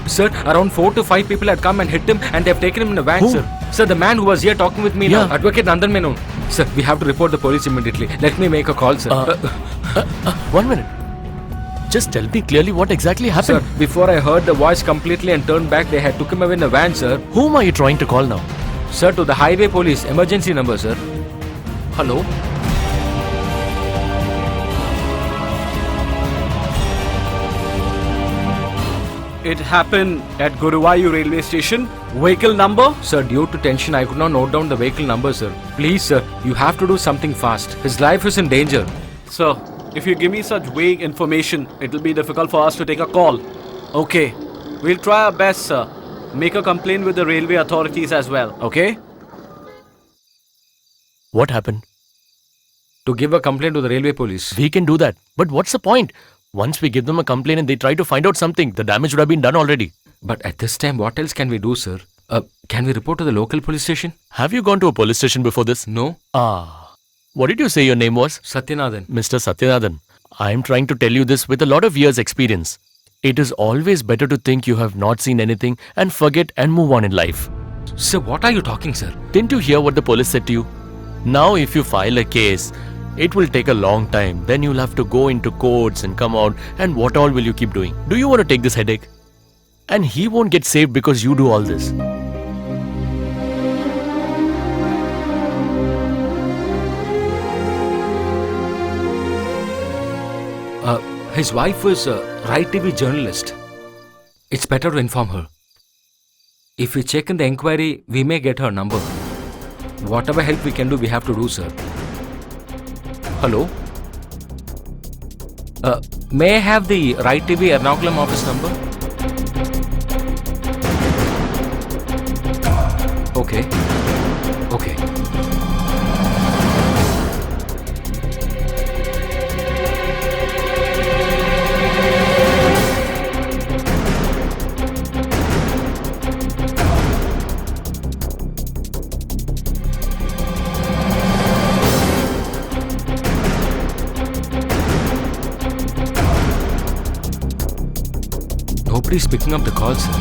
Sir, around 4 to 5 people had come and hit him and they've taken him in a van, Who? sir. Sir, the man who was here talking with me now, Yeah. Advocate Nandan Menon. Sir, we have to report the police immediately. Let me make a call, sir. 1 minute. Just tell me clearly what exactly happened. Sir, before I heard the voice completely and turned back, they had took him away in a van, sir. Whom are you trying to call now? Sir, to the highway police, emergency number, sir. Hello? It happened at Guruvayu railway station. Vehicle number? Sir, due to tension, I could not note down the vehicle number, sir. Please, sir, you have to do something fast. His life is in danger. Sir, if you give me such vague information, it'll be difficult for us to take a call. Okay, we'll try our best, sir. Make a complaint with the railway authorities as well, okay? What happened? To give a complaint to the railway police. We can do that. But what's the point? Once we give them a complaint and they try to find out something, the damage would have been done already. But at this time, what else can we do, sir? Can we report to the local police station? Have you gone to a police station before this? No. What did you say your name was? Satyanathan. Mr. Satyanathan, I am trying to tell you this with a lot of years' experience. It is always better to think you have not seen anything and forget and move on in life. Sir, what are you talking, sir? Didn't you hear what the police said to you? Now, if you file a case, it will take a long time. Then you'll have to go into courts and come out. And what all will you keep doing? Do you want to take this headache? And he won't get saved because you do all this. His wife is a Right TV journalist. It's better to inform her. If we check in the inquiry, we may get her number. Whatever help we can do, we have to do, sir. Hello? May I have the Right TV Ernakulam office number? Okay. Okay. Nobody's picking up the call, sir.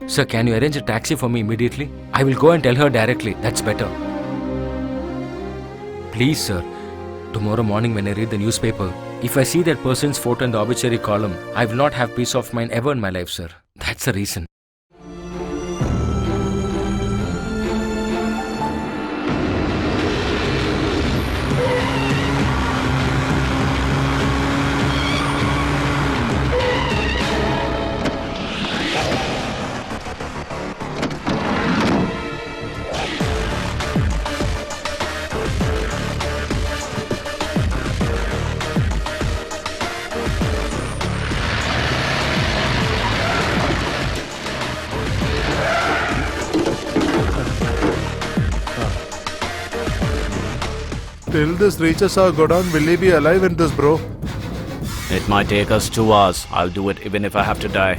Sir, can you arrange a taxi for me immediately? I will go and tell her directly. That's better. Please, sir. Tomorrow morning when I read the newspaper, if I see that person's photo in the obituary column, I will not have peace of mind ever in my life, sir. That's the reason. Till this reaches our godown, will he be alive in this, bro? It might take us 2 hours. I'll do it even if I have to die.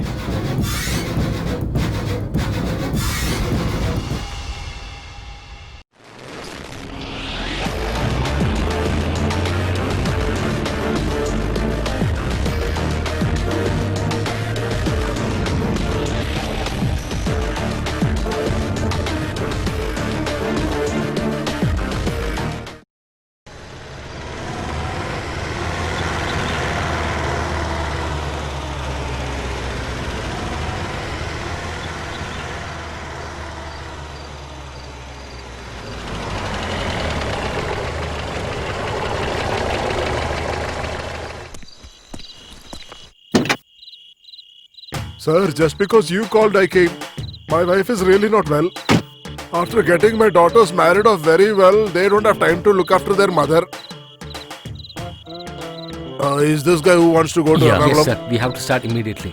Sir, just because you called, I came. My wife is really not well. After getting my daughters married off very well, they don't have time to look after their mother. Is this guy who wants to go to Ernakulam? Yes, sir. We have to start immediately.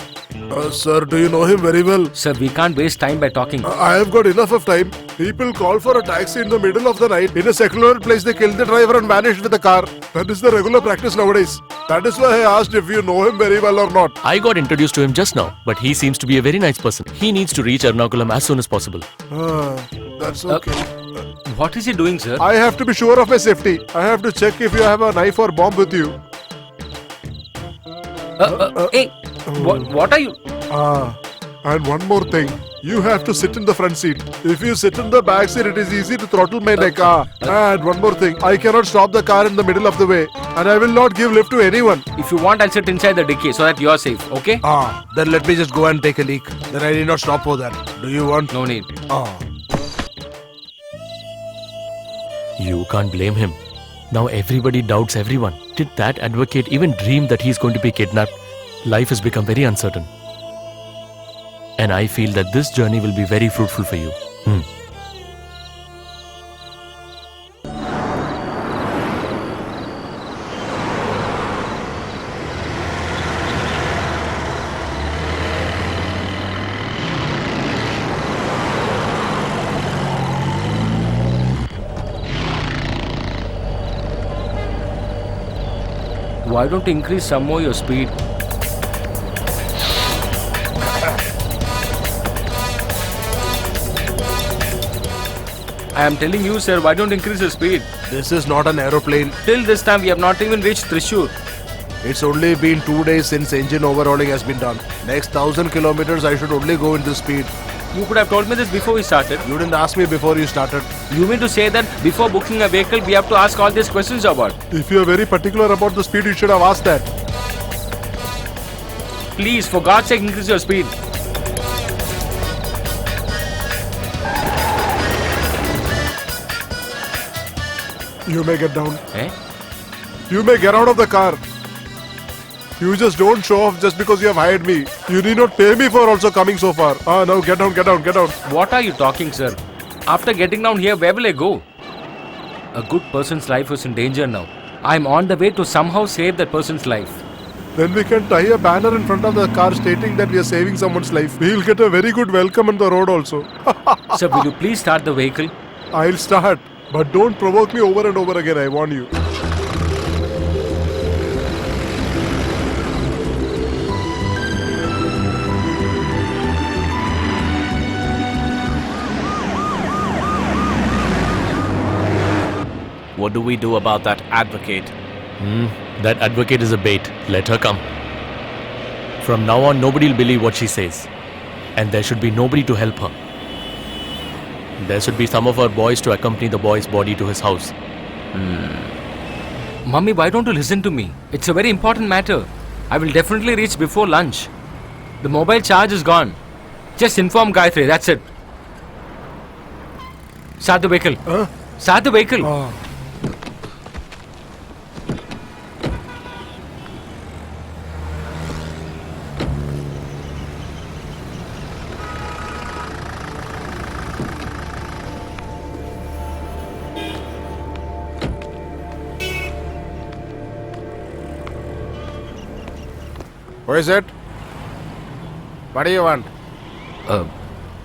Sir, do you know him very well? Sir, we can't waste time by talking. I have got enough of time. People call for a taxi in the middle of the night. In a secular place, they kill the driver and vanish with the car. That is the regular practice nowadays. That is why I asked if you know him very well or not. I got introduced to him just now, but he seems to be a very nice person. He needs to reach Ernakulam as soon as possible. That's okay. What is he doing, sir? I have to be sure of my safety. I have to check if you have a knife or bomb with you. Hey, what are you? And one more thing. You have to sit in the front seat. If you sit in the back seat, it is easy to throttle my neck. And one more thing. I cannot stop the car in the middle of the way. And I will not give lift to anyone. If you want, I'll sit inside the dicky so that you are safe, okay? Then let me just go and take a leak. Then I need not stop for that. Do you want? No need. You can't blame him. Now everybody doubts everyone. Did that advocate even dream that he's going to be kidnapped? Life has become very uncertain. And I feel that this journey will be very fruitful for you. Why don't you increase some more your speed? I am telling you, sir, why don't you increase the speed? This is not an aeroplane. Till this time, we have not even reached Thrissur. It's only been 2 days since engine overhauling has been done. Next 1000 kilometers, I should only go in this speed. You could have told me this before we started. You didn't ask me before you started. You mean to say that before booking a vehicle, we have to ask all these questions about? If you are very particular about the speed, you should have asked that. Please, for God's sake, increase your speed. You may get down. Eh? You may get out of the car. You just don't show off just because you have hired me. You need not pay me for also coming so far. Now get down, get down, get down. What are you talking, sir? After getting down here, where will I go? A good person's life is in danger now. I'm on the way to somehow save that person's life. Then we can tie a banner in front of the car stating that we are saving someone's life. We'll get a very good welcome on the road also. Sir, will you please start the vehicle? I'll start. But don't provoke me over and over again, I warn you. What do we do about that advocate? That advocate is a bait. Let her come. From now on, nobody will believe what she says. And there should be nobody to help her. There should be some of our boys to accompany the boy's body to his house. Mummy, why don't you listen to me? It's a very important matter. I will definitely reach before lunch. The mobile charge is gone. Just inform Gayatri, that's it. Start the vehicle. Start the vehicle. Who is it? What do you want?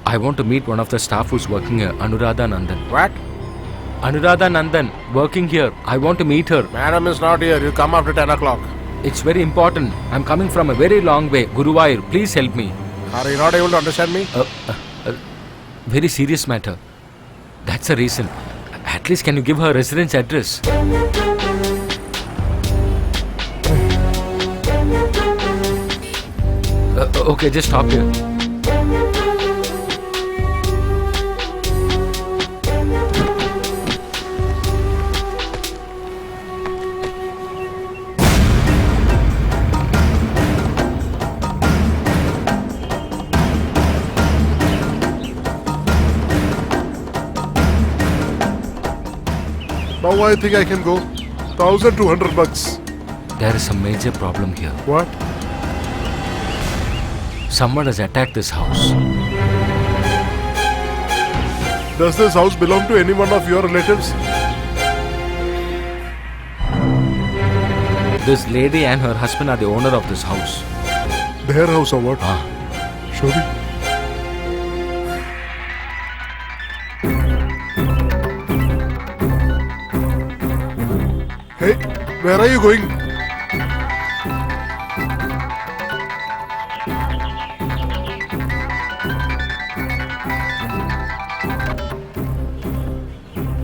I want to meet one of the staff who's working here, Anuradha Nandan. What? Anuradha Nandan, working here. I want to meet her. Madam is not here. You come after 10 o'clock. It's very important. I'm coming from a very long way. Guruvayur, please help me. Are you not able to understand me? Very serious matter. That's the reason. At least can you give her residence address? Okay, just stop here. Now I think I can go. 1,200 bucks. There is a major problem here. What? Someone has attacked this house. Does this house belong to any one of your relatives? This lady and her husband are the owner of this house. Their house or what? Show me. Hey, where are you going?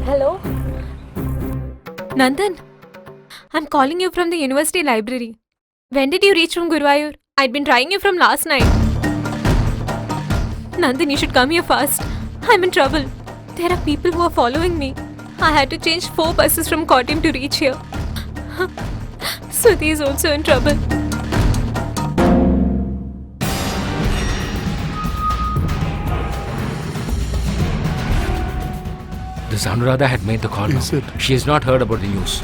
Hello? Nandan, I'm calling you from the university library. When did you reach from Guruvayur? I'd been trying you from last night. Nandan, you should come here fast. I'm in trouble. There are people who are following me. I had to change 4 buses from Kottayam to reach here. Sudhi is also in trouble. This Anuradha had made the call now. Is it? She has not heard about the news.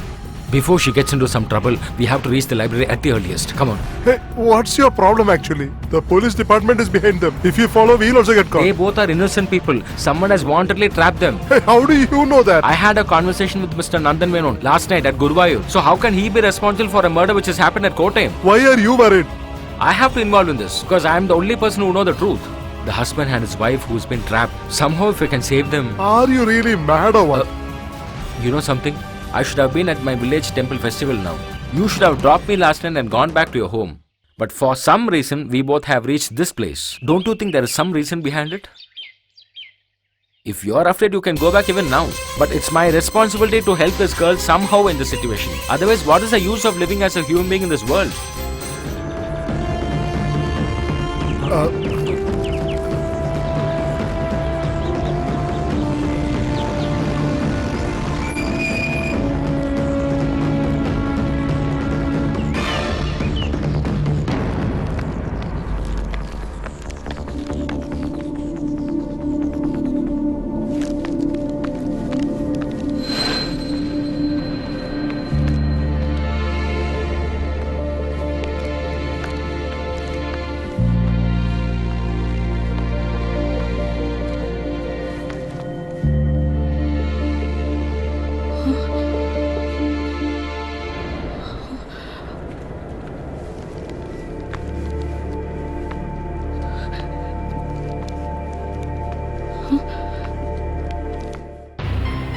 Before she gets into some trouble, we have to reach the library at the earliest. Come on. Hey, what's your problem actually? The police department is behind them. If you follow, we'll also get caught. They both are innocent people. Someone has wantedly trapped them. Hey, how do you know that? I had a conversation with Mr. Nandan Menon last night at Guruvayur. So how can he be responsible for a murder which has happened at Kottayam? Why are you worried? I have to involve in this because I am the only person who know the truth. The husband and his wife who's been trapped. Somehow if we can save them. Are you really mad or what? You know something? I should have been at my village temple festival now. You should have dropped me last night and gone back to your home. But for some reason, we both have reached this place. Don't you think there is some reason behind it? If you are afraid, you can go back even now. But it's my responsibility to help this girl somehow in this situation. Otherwise, what is the use of living as a human being in this world?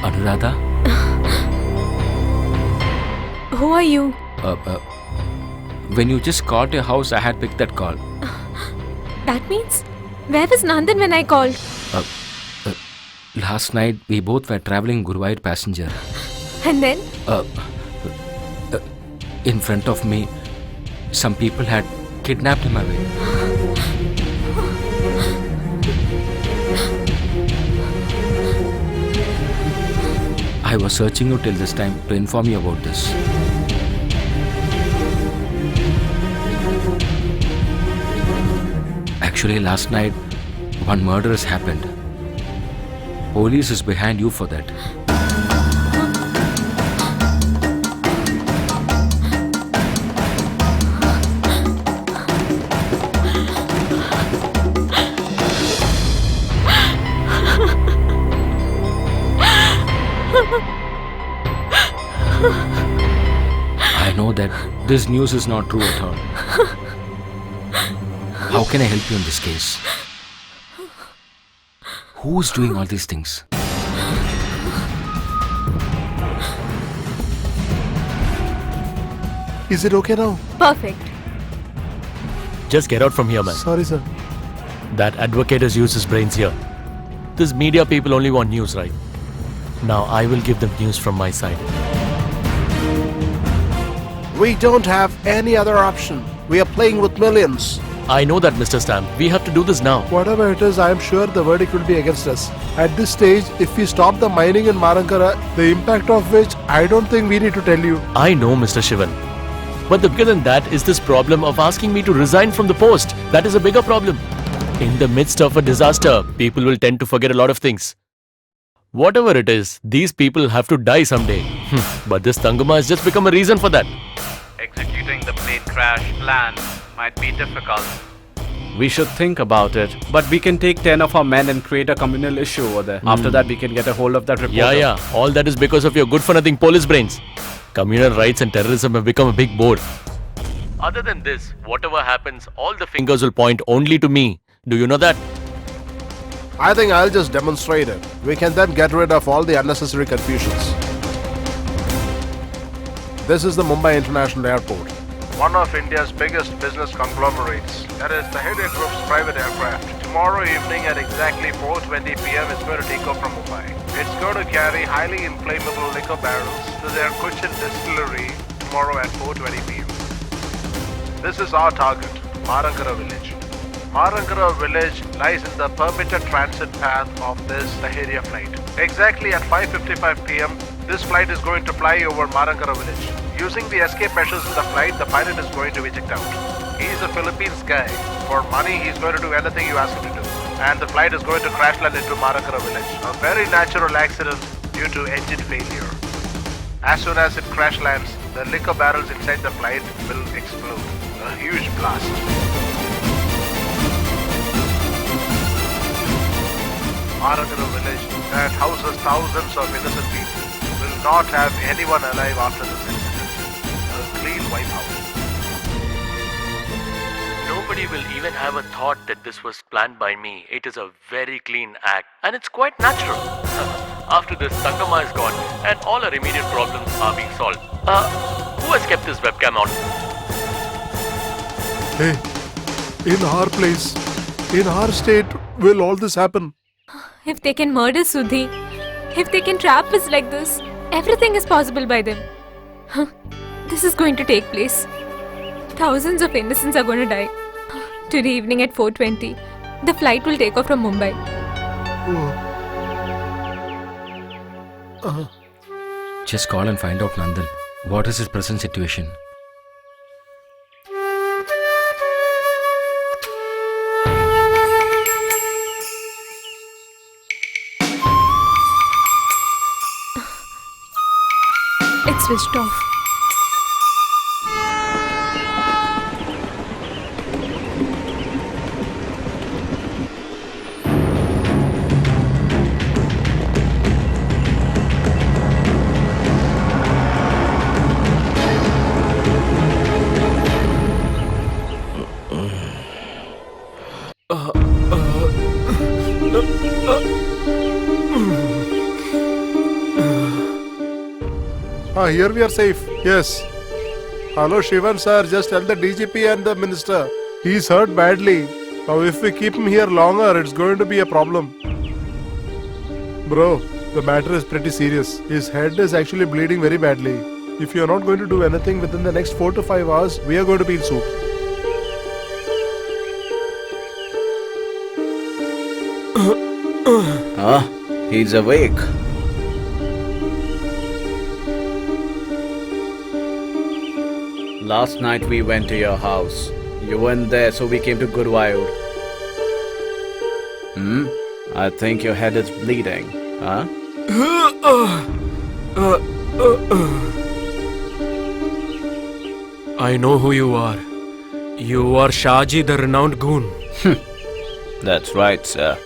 Anuradha? Who are you? When you just called your house, I had picked that call. That means? Where was Nandan when I called? Last night, we both were traveling Guruvayur passenger. And then? In front of me, some people had kidnapped him away. I was searching you till this time to inform you about this. Actually, last night, one murder has happened. Police is behind you for that. I know that this news is not true at all. How can I help you in this case? Who is doing all these things? Is it okay now? Perfect. Just get out from here, man. Sorry, sir. That advocate has used his brains here. These media people only want news, right? Now I will give them news from my side. We don't have any other option. We are playing with millions. I know that, Mr. Stamp. We have to do this now. Whatever it is, I am sure the verdict will be against us. At this stage, if we stop the mining in Marankara, the impact of which I don't think we need to tell you. I know, Mr. Shivan. But the bigger than that is this problem of asking me to resign from the post. That is a bigger problem. In the midst of a disaster, people will tend to forget a lot of things. Whatever it is, these people have to die someday. But this Tangama has just become a reason for that. Executing the plane crash plan might be difficult. We should think about it, but we can take 10 of our men and create a communal issue over there. After that, we can get a hold of that reporter. Yeah. All that is because of your good-for-nothing police brains. Communal rights and terrorism have become a big bore. Other than this, whatever happens, all the fingers will point only to me. Do you know that? I think I'll just demonstrate it. We can then get rid of all the unnecessary confusions. This is the Mumbai International Airport, one of India's biggest business conglomerates. That is the Hyundai Group's private aircraft. Tomorrow evening at exactly 4:20 p.m. it's going to take off from Mumbai. It's going to carry highly inflammable liquor barrels to their Cochin distillery tomorrow at 4:20 p.m. This is our target, Marankara village. Marankara village lies in the permitted transit path of this Tahiriya flight. Exactly at 5:55 p.m., this flight is going to fly over Marankara village. Using the escape measures in the flight, the pilot is going to eject out. He is a Philippines guy. For money, he is going to do anything you ask him to do. And the flight is going to crash land into Marankara village. A very natural accident due to engine failure. As soon as it crash lands, the liquor barrels inside the flight will explode. A huge blast. Marankara village that houses thousands of innocent people will not have anyone alive after this incident. A clean wipeout. Nobody will even have a thought that this was planned by me. It is a very clean act. And it's quite natural. After this, Tangama is gone and all our immediate problems are being solved. Who has kept this webcam on? Hey, in our place, in our state, will all this happen? If they can murder Sudhi, if they can trap us like this, everything is possible by them. This is going to take place. Thousands of innocents are going to die. Today evening at 4:20, the flight will take off from Mumbai. Just call and find out Nandan. What is his present situation? It's switched off. Here we are safe. Yes. Hello, Shivan sir. Just tell the DGP and the minister. He's hurt badly. Now, if we keep him here longer, it's going to be a problem. Bro, the matter is pretty serious. His head is actually bleeding very badly. If you're not going to do anything within the next 4 to 5 hours, we are going to be in soup. He's awake. Last night we went to your house. You weren't there, so we came to Guruvayur. I think your head is bleeding, huh? I know who you are. You are Shahji, the renowned goon. That's right, sir.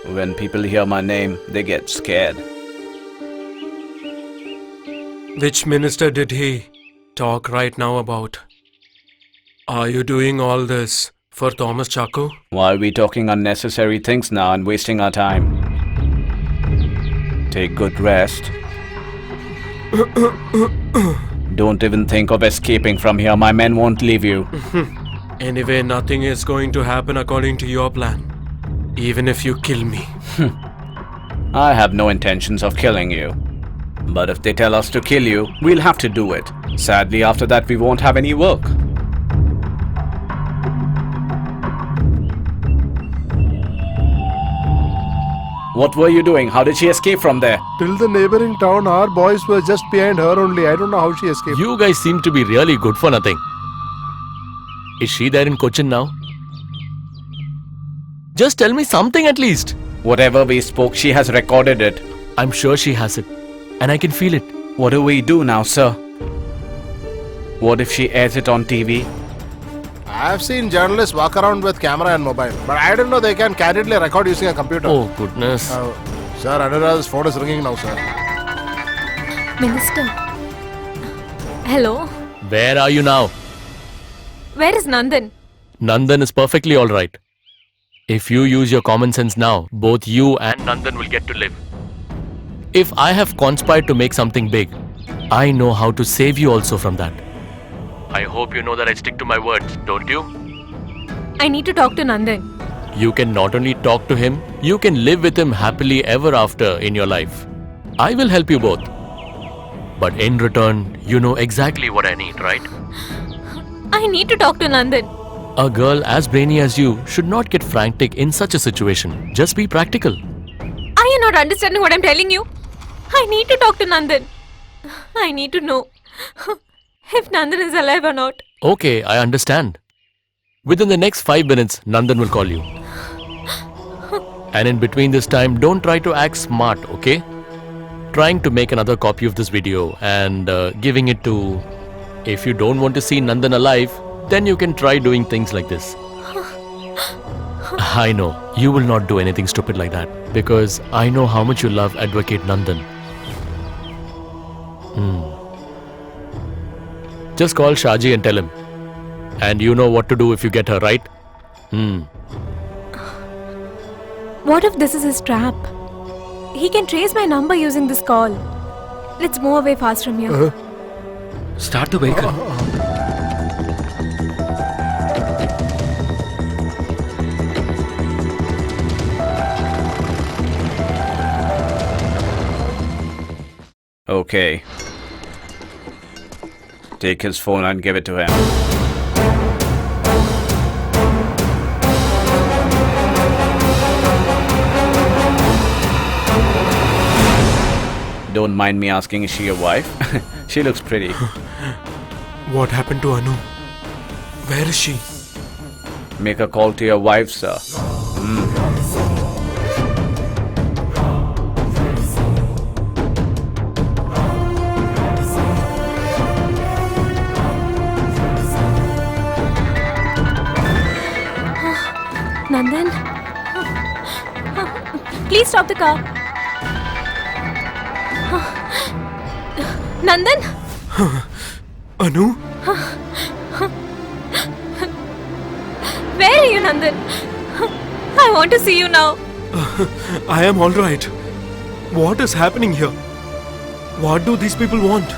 When people hear my name, they get scared. Which minister did he talk right now about? Are you doing all this for Thomas Chaco? Why are we talking unnecessary things now and wasting our time? Take good rest. Don't even think of escaping from here. My men won't leave you. Anyway, nothing is going to happen according to your plan. Even if you kill me. I have no intentions of killing you. But if they tell us to kill you, we'll have to do it. Sadly, after that, we won't have any work. What were you doing? How did she escape from there? Till the neighboring town, our boys were just behind her only. I don't know how she escaped. You guys seem to be really good for nothing. Is she there in Cochin now? Just tell me something at least. Whatever we spoke, she has recorded it. I'm sure she has it. And I can feel it. What do we do now, sir? What if she airs it on TV? I've seen journalists walk around with camera and mobile, but I didn't know they can candidly record using a computer. Oh, goodness. Sir, Anuradha's phone is ringing now, sir. Minister. Hello? Where are you now? Where is Nandan? Nandan is perfectly alright. If you use your common sense now, both you and Nandan will get to live. If I have conspired to make something big, I know how to save you also from that. I hope you know that I stick to my words, don't you? I need to talk to Nandan. You can not only talk to him, you can live with him happily ever after in your life. I will help you both. But in return, you know exactly what I need, right? I need to talk to Nandan. A girl as brainy as you should not get frantic in such a situation. Just be practical. Are you not understanding what I'm telling you? I need to talk to Nandan. I need to know if Nandan is alive or not. Okay, I understand. Within the next 5 minutes, Nandan will call you. And in between this time, don't try to act smart, okay? Trying to make another copy of this video and giving it to... If you don't want to see Nandan alive, then you can try doing things like this. I know, you will not do anything stupid like that because I know how much you love Advocate Nandan. Just call Shaji and tell him. And you know what to do if you get her, right? What if this is his trap? He can trace my number using this call. Let's move away fast from here. Start the vehicle. Okay. Take his phone and give it to him. Don't mind me asking, is she your wife? She looks pretty. What happened to Anu? Where is she? Make a call to your wife, sir. Nandan? Please stop the car. Nandan? Anu? Where are you, Nandan? I want to see you now. I am alright. What is happening here? What do these people want?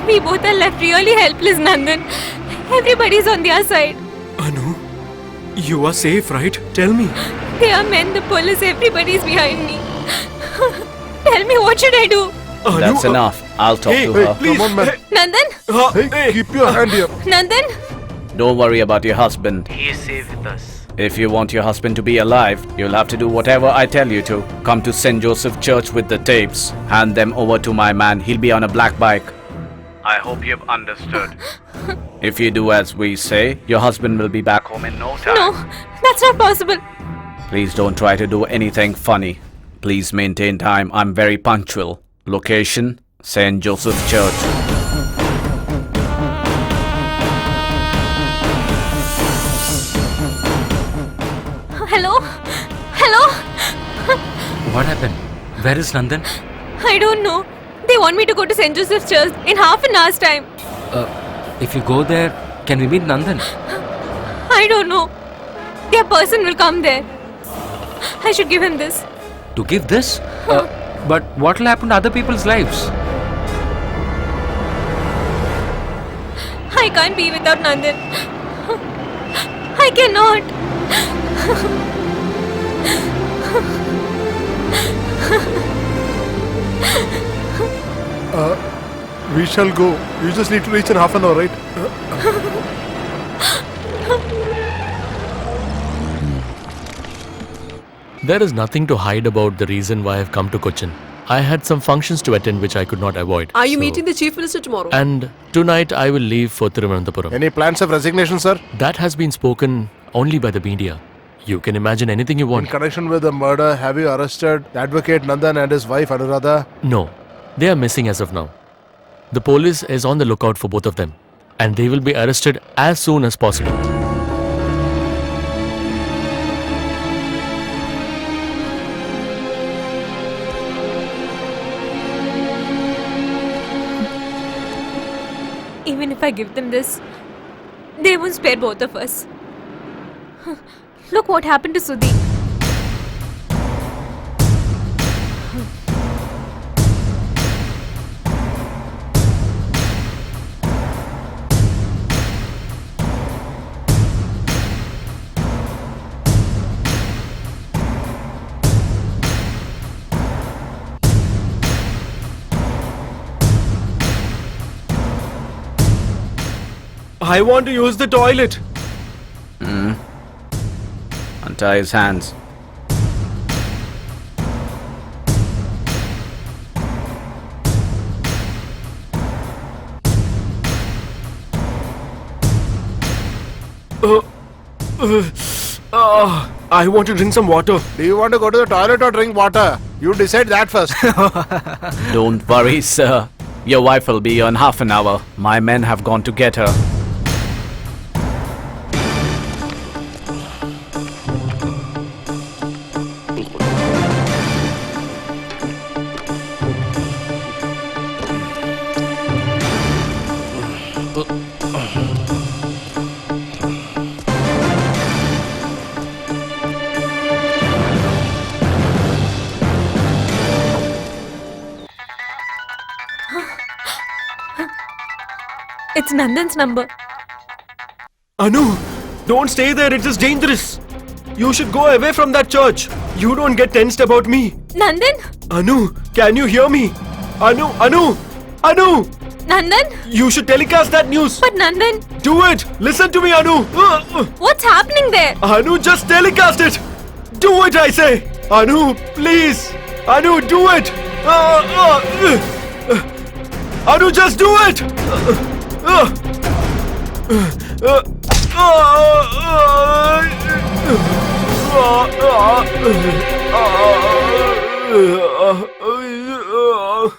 We both are left really helpless, Nandan. Everybody's on their side. Anu, you are safe, right? Tell me. There are men, the police, everybody's behind me. Tell me, what should I do? Anu, That's enough. I'll talk to her. please. Come on, man. Nandan? Hey, keep your hand here. Nandan? Don't worry about your husband. He is safe with us. If you want your husband to be alive, you'll have to do whatever I tell you to. Come to St. Joseph Church with the tapes. Hand them over to my man. He'll be on a black bike. I hope you've understood. If you do as we say, your husband will be back home in no time. No, that's not possible. Please don't try to do anything funny. Please maintain time. I'm very punctual. Location, St. Joseph Church. Hello? Hello? What happened? Where is Nandan? I don't know. They want me to go to St. Joseph's Church in half an hour's time. If you go there, can we meet Nandan? I don't know. Their person will come there. I should give him this. To give this? But what will happen to other people's lives? I can't be without Nandan. I cannot. We shall go. You just need to reach in half an hour, right? There is nothing to hide about the reason why I've come to Cochin. I had some functions to attend which I could not avoid. Are you So- meeting the Chief Minister tomorrow? And tonight I will leave for Thiruvananthapuram. Any plans of resignation, sir? That has been spoken only by the media. You can imagine anything you In want. connection with the murder, have you arrested the advocate Nandan and his wife Anuradha? No, they are missing as of now. The police is on the lookout for both of them, and they will be arrested as soon as possible. Even if I give them this, they won't spare both of us. Look what happened to Sudhi. I want to use the toilet. Untie his hands. I want to drink some water. Do you want to go to the toilet or drink water? You decide that first. Don't worry, sir. Your wife will be here in half an hour. My men have gone to get her. It's Nandan's number. Anu, don't stay there. It is dangerous. You should go away from that church. You don't get tensed about me. Nandan? Anu, can you hear me? Anu! Nandan? You should telecast that news. But Nandan, Do it. Listen to me, Anu. what's happening there? Anu, just telecast it. Do it, I say. Anu, please. Anu, do it. Anu, just do it.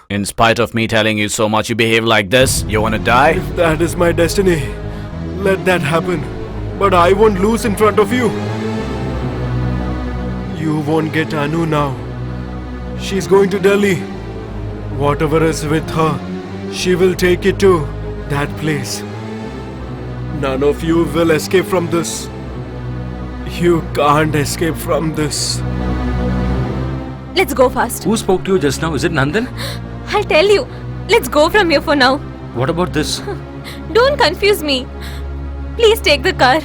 In spite of me telling you so much, you behave like this? You wanna die? If that is my destiny, let that happen. But I won't lose in front of you. You won't get Anu now. She's going to Delhi. Whatever is with her, she will take it to that place. None of you will escape from this. You can't escape from this. Let's go fast. Who spoke to you just now? Is it Nandan? I'll tell you. Let's go from here for now. What about this? Don't confuse me. Please take the car.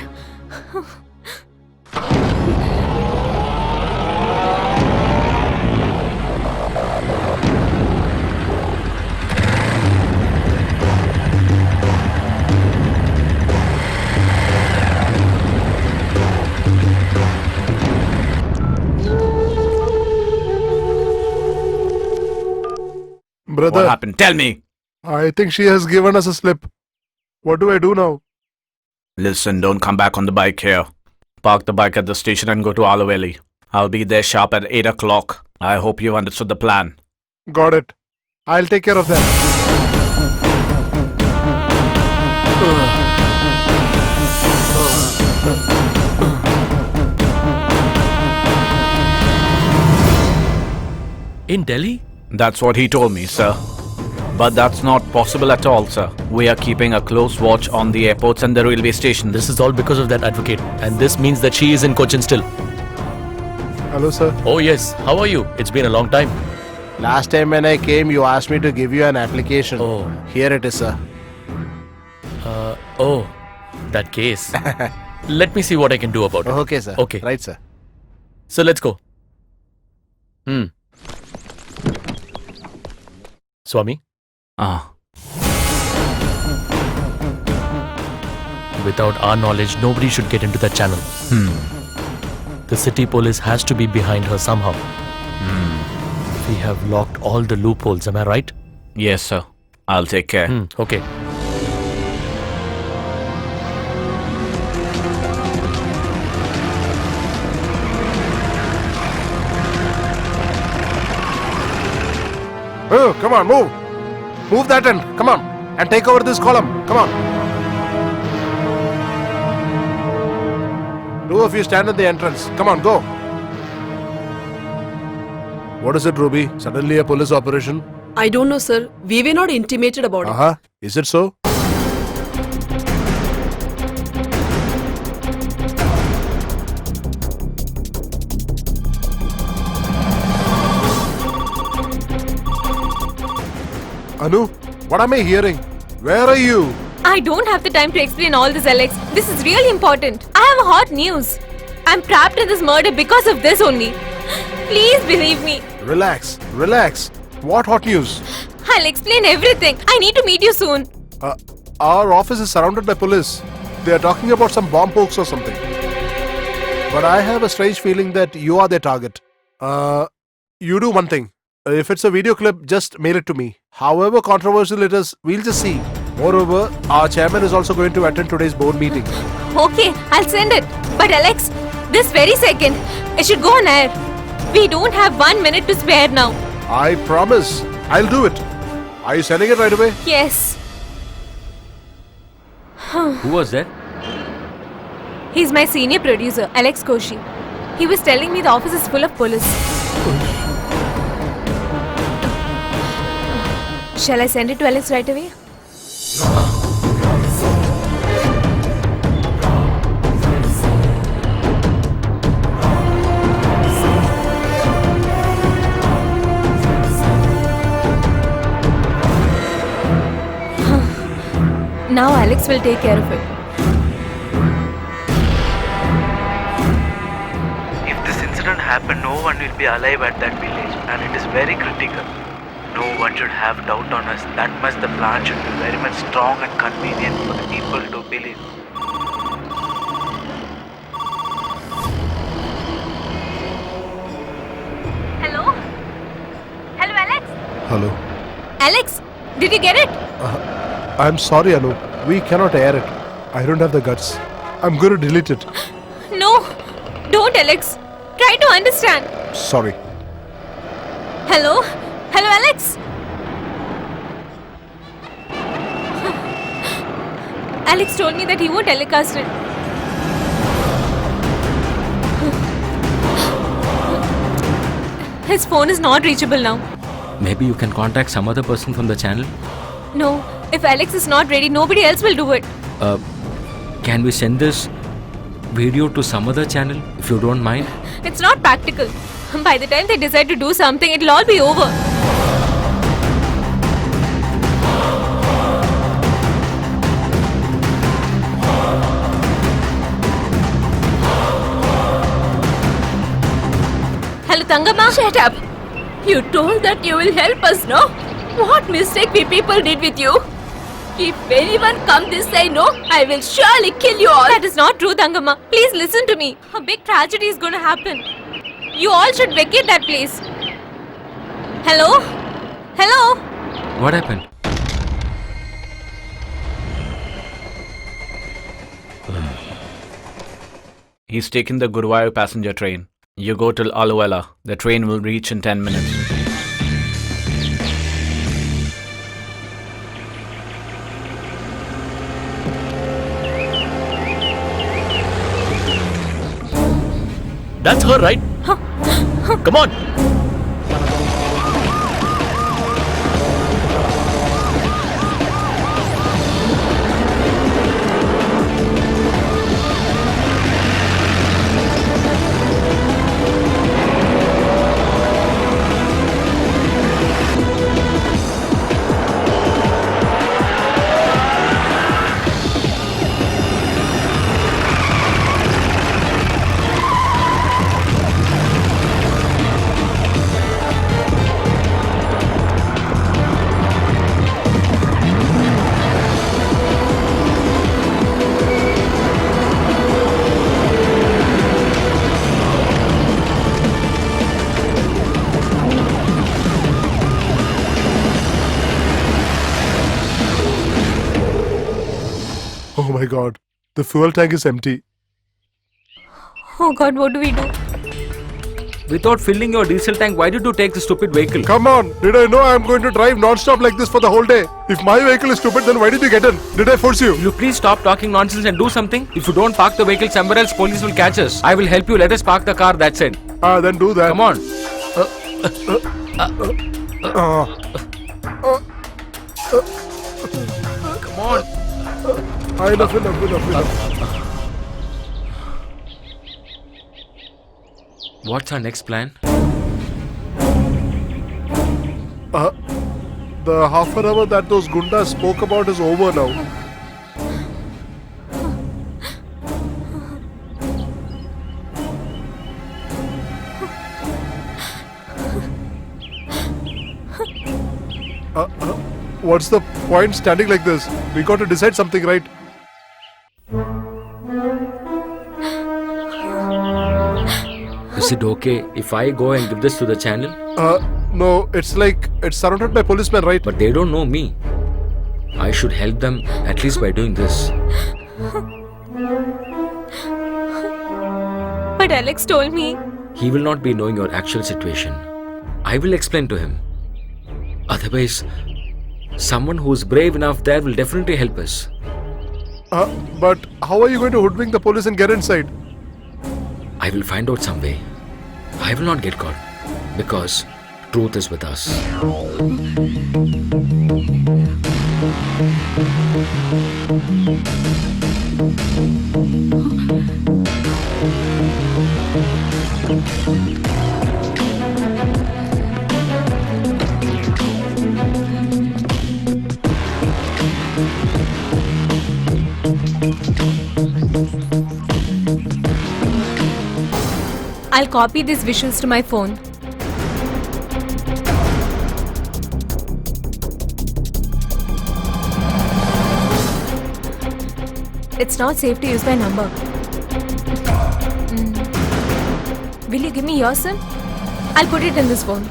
Brother, What happened? Tell me. I think she has given us a slip. What do I do now? Listen, don't come back on the bike here. Park the bike at the station and go to Alaveli. I'll be there sharp at 8 o'clock. I hope you understood the plan. Got it. I'll take care of that. In Delhi? That's what he told me, sir. But that's not possible at all, sir. We are keeping a close watch on the airports and the railway stations. This is all because of that advocate. And this means that she is in Cochin still. Hello, sir. Oh yes, how are you? It's been a long time. Last time when I came, you asked me to give you an application. Oh. Here it is, sir. Oh, that case. Let me see what I can do about it. Okay, sir. Okay. Right, sir. So let's go. Swami, Ah, without our knowledge, nobody should get into that channel. The city police has to be behind her somehow. We have locked all the loopholes, am I right? yes, sir. I'll take care. Okay. Oh, come on, move. Move that end. Come on. And take over this column. Come on. Two of you stand at the entrance. Come on, go. What is it, Ruby? Suddenly a police operation? I don't know, sir. We were not intimated about it. Is it so? Anu, what am I hearing? Where are you? I don't have the time to explain all this, Alex. This is really important. I have hot news. I'm trapped in this murder because of this only. Please believe me. Relax, relax. What hot news? I'll explain everything. I need to meet you soon. Our office is surrounded by police. They are talking about some bomb pokes or something. But I have a strange feeling that you are their target. You do one thing. If it's a video clip, just mail it to me. However controversial it is, we'll just see. Moreover, our chairman is also going to attend today's board meeting. Okay, I'll send it. But Alex, this very second, it should go on air. We don't have 1 minute to spare now. I promise. I'll do it. Are you sending it right away? Yes. Who was that? He's my senior producer, Alex Koshi. He was telling me the office is full of police. Shall I send it to Alex right away? Now Alex will take care of it. If this incident happened, no one will be alive at that village, and it is very critical. No one should have doubt on us. That much the plan should be very much strong and convenient for the people to believe. Hello? Hello, Alex? Hello. Alex, did you get it? I'm sorry, Anu. We cannot air it. I don't have the guts. I'm going to delete it. No, don't, Alex. Try to understand. Sorry. Hello? Hello, Alex? Alex told me that he won't telecast it. His phone is not reachable now. Maybe you can contact some other person from the channel. No, if Alex is not ready, nobody else will do it. Can we send this video to some other channel if you don't mind? It's not practical. By the time they decide to do something, it'll all be over. Hello, Tangama? Shut up! You told that you will help us, no? What mistake we people did with you? If anyone come this say no, I will surely kill you all. That is not true, Tangama. Please listen to me. A big tragedy is going to happen. You all should vacate that place. Hello? Hello? What happened? He's taken the Guruvayur passenger train. You go till Aluela. The train will reach in 10 minutes. That's her, right? Come on. Oh my god. The fuel tank is empty. Oh god, what do we do? Without filling your diesel tank, why did you take the stupid vehicle? Come on. Did I know I'm going to drive non-stop like this for the whole day? If my vehicle is stupid, then why did you get in? Did I force you? Will you please stop talking nonsense and do something? If you don't park the vehicle somewhere else, police will catch us. I will help you. Let us park the car. That's it. Then do that. Come on. Come on. Enough. What's our next plan? The half an hour that those gundas spoke about is over now. What's the point standing like this? We got to decide something, right? Is it okay if I go and give this to the channel? No, it's like it's surrounded by policemen, right? But they don't know me. I should help them at least by doing this. But Alex told me. He will not be knowing your actual situation. I will explain to him. Otherwise, someone who's brave enough there will definitely help us. But how are you going to hoodwink the police and get inside? I will find out some way. I will not get caught because truth is with us. I'll copy these visuals to my phone. It's not safe to use my number. Will you give me your SIM? I'll put it in this phone.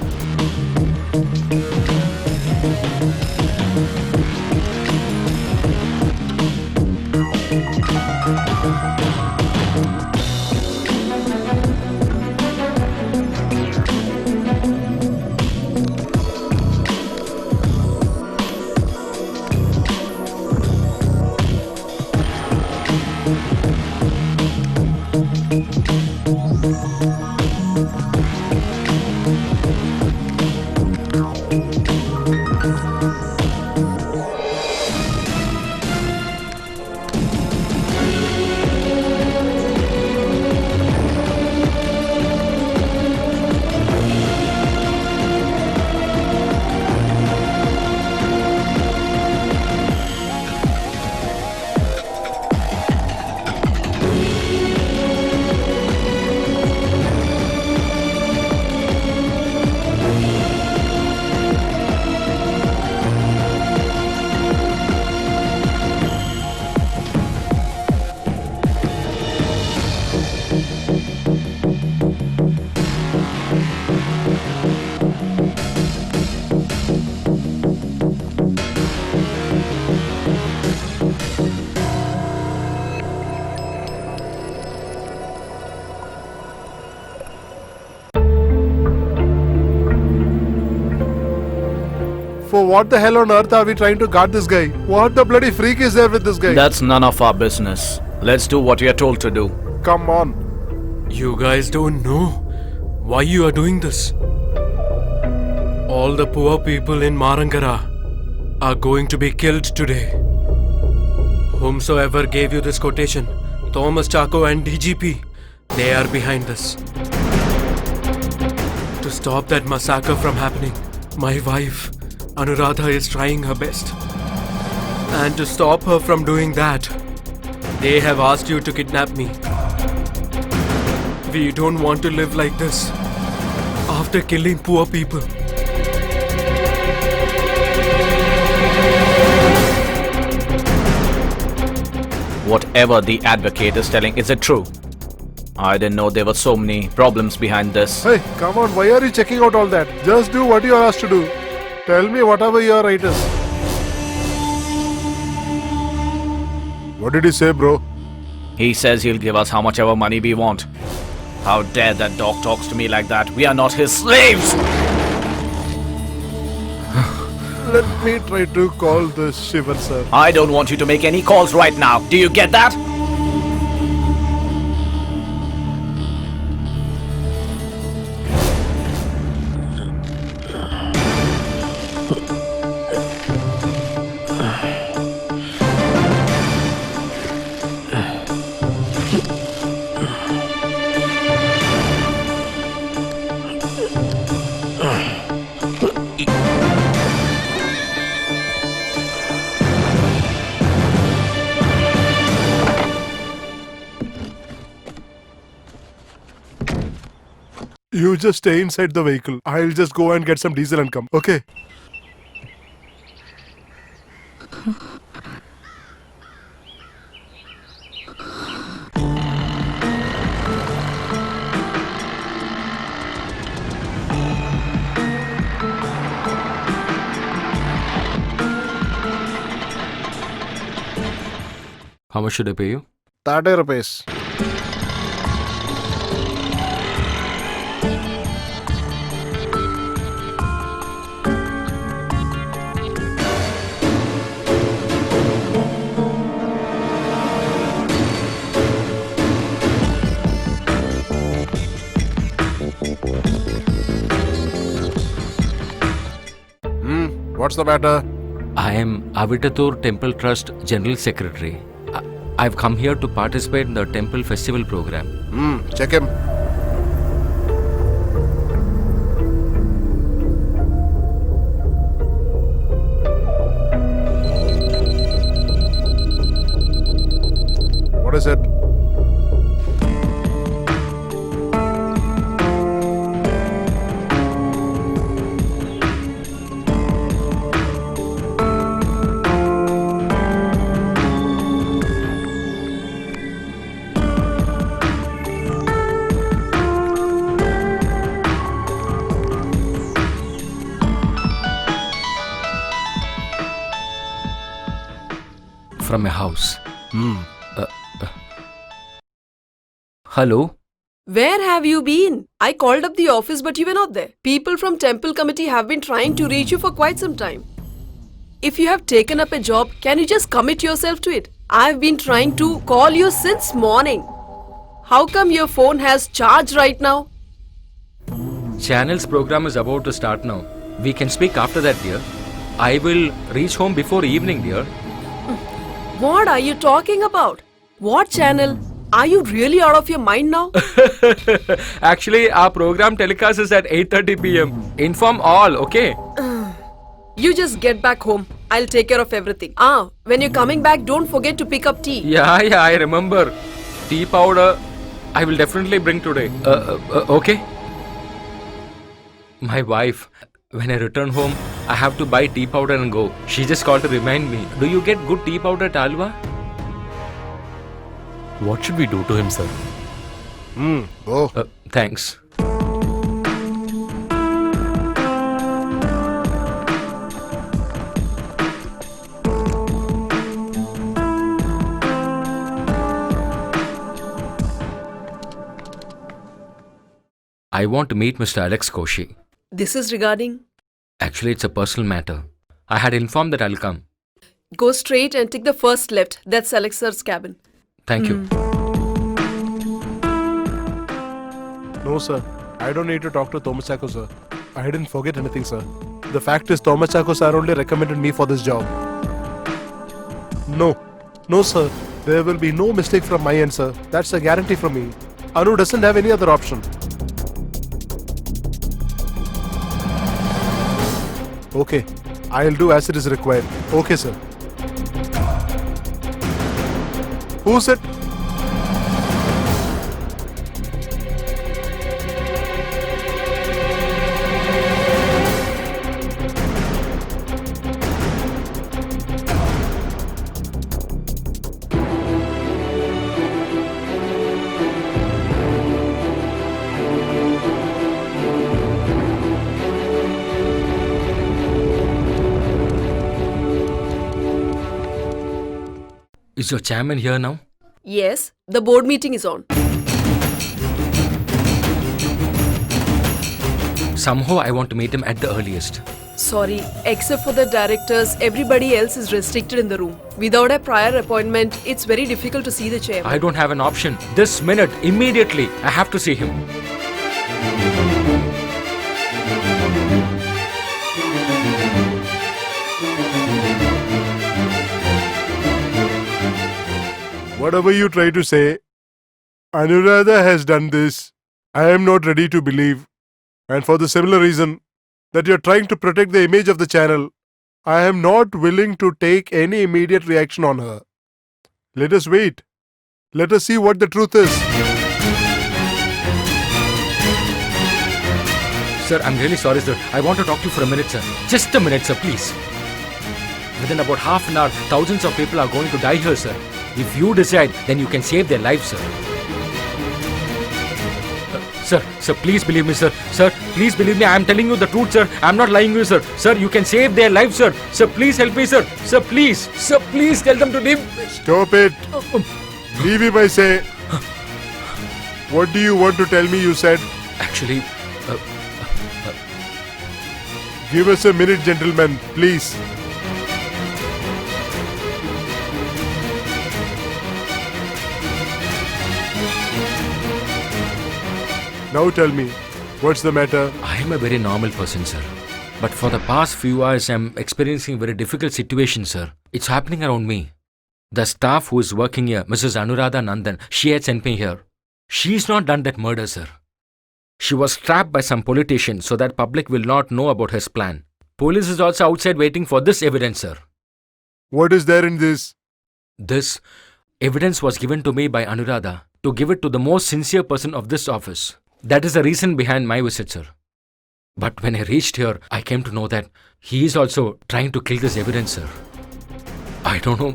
For what the hell on earth are we trying to guard this guy? What the bloody freak is there with this guy? That's none of our business. Let's do what we are told to do. Come on. You guys don't know why you are doing this. All the poor people in Marangara are going to be killed today. Whomsoever gave you this quotation, Thomas Chaco and DGP, they are behind this. To stop that massacre from happening, my wife, Anuradha, is trying her best. And to stop her from doing that, they have asked you to kidnap me. We don't want to live like this after killing poor people. Whatever the advocate is telling, is it true? I didn't know there were so many problems behind this. Hey, come on, why are you checking out all that? Just do what you are asked to do. Tell me whatever your right is. What did he say, bro? He says he'll give us how much ever money we want. How dare that dog talks to me like that? We are not his slaves! Let me try to call the Shivan sir. I don't want you to make any calls right now. Do you get that? You just stay inside the vehicle. I'll just go and get some diesel and come. Okay? How much should I pay you? 30 rupees. What's the matter? I am Avitatur Temple Trust General Secretary. I've come here to participate in the temple festival program. Check him. What is it? From a house. Hello? Where have you been? I called up the office but you were not there. People from temple committee have been trying to reach you for quite some time. If you have taken up a job, can you just commit yourself to it? I've been trying to call you since morning. How come your phone has charge right now? Channel's program is about to start now. We can speak after that, dear. I will reach home before evening, dear. What are you talking about? What channel? Are you really out of your mind now? Actually, our program telecast is at 8:30 p.m. Inform all, okay? You just get back home. I'll take care of everything. When you're coming back, don't forget to pick up tea. Yeah, I remember. Tea powder, I will definitely bring today. Okay? My wife, when I return home, I have to buy tea powder and go. She just called to remind me. Do you get good tea powder at Alva? What should we do to him, sir? Go. Thanks. I want to meet Mr. Alex Koshi. This is regarding... Actually, it's a personal matter. I had informed that I'll come. Go straight and take the first left. That's Alex sir's cabin. Thank you. No, sir. I don't need to talk to Tomachako, sir. I didn't forget anything, sir. The fact is, Tomachako sir only recommended me for this job. No. No, sir. There will be no mistake from my end, sir. That's a guarantee from me. Anu doesn't have any other option. Okay. I'll do as it is required. Okay, sir. Who's it? Is your chairman here now? Yes, the board meeting is on. Somehow I want to meet him at the earliest. Sorry, except for the directors, everybody else is restricted in the room. Without a prior appointment, it's very difficult to see the chairman. I don't have an option. This minute, immediately, I have to see him. Whatever you try to say, Anuradha has done this. I am not ready to believe. And for the similar reason that you're trying to protect the image of the channel, I am not willing to take any immediate reaction on her. Let us wait. Let us see what the truth is. Sir, I'm really sorry, sir. I want to talk to you for a minute, sir. Just a minute, sir, please. Within about half an hour, thousands of people are going to die here, sir. If you decide, then you can save their lives, sir. Sir, please believe me, sir. Sir, please believe me. I am telling you the truth, sir. I am not lying to you, sir. Sir, you can save their lives, sir. Sir, please help me, sir. Sir, please. Sir, please tell them to leave. Stop it. Leave him, I say. What do you want to tell me, you said? Actually, Give us a minute, gentlemen, please. Now tell me, what's the matter? I am a very normal person, sir. But for the past few hours, I am experiencing a very difficult situation, sir. It's happening around me. The staff who is working here, Mrs. Anuradha Nandan, she had sent me here. She's not done that murder, sir. She was trapped by some politician so that public will not know about his plan. Police is also outside waiting for this evidence, sir. What is there in this? This evidence was given to me by Anuradha to give it to the most sincere person of this office. That is the reason behind my visit, sir. But when I reached here, I came to know that he is also trying to kill this evidence, sir. I don't know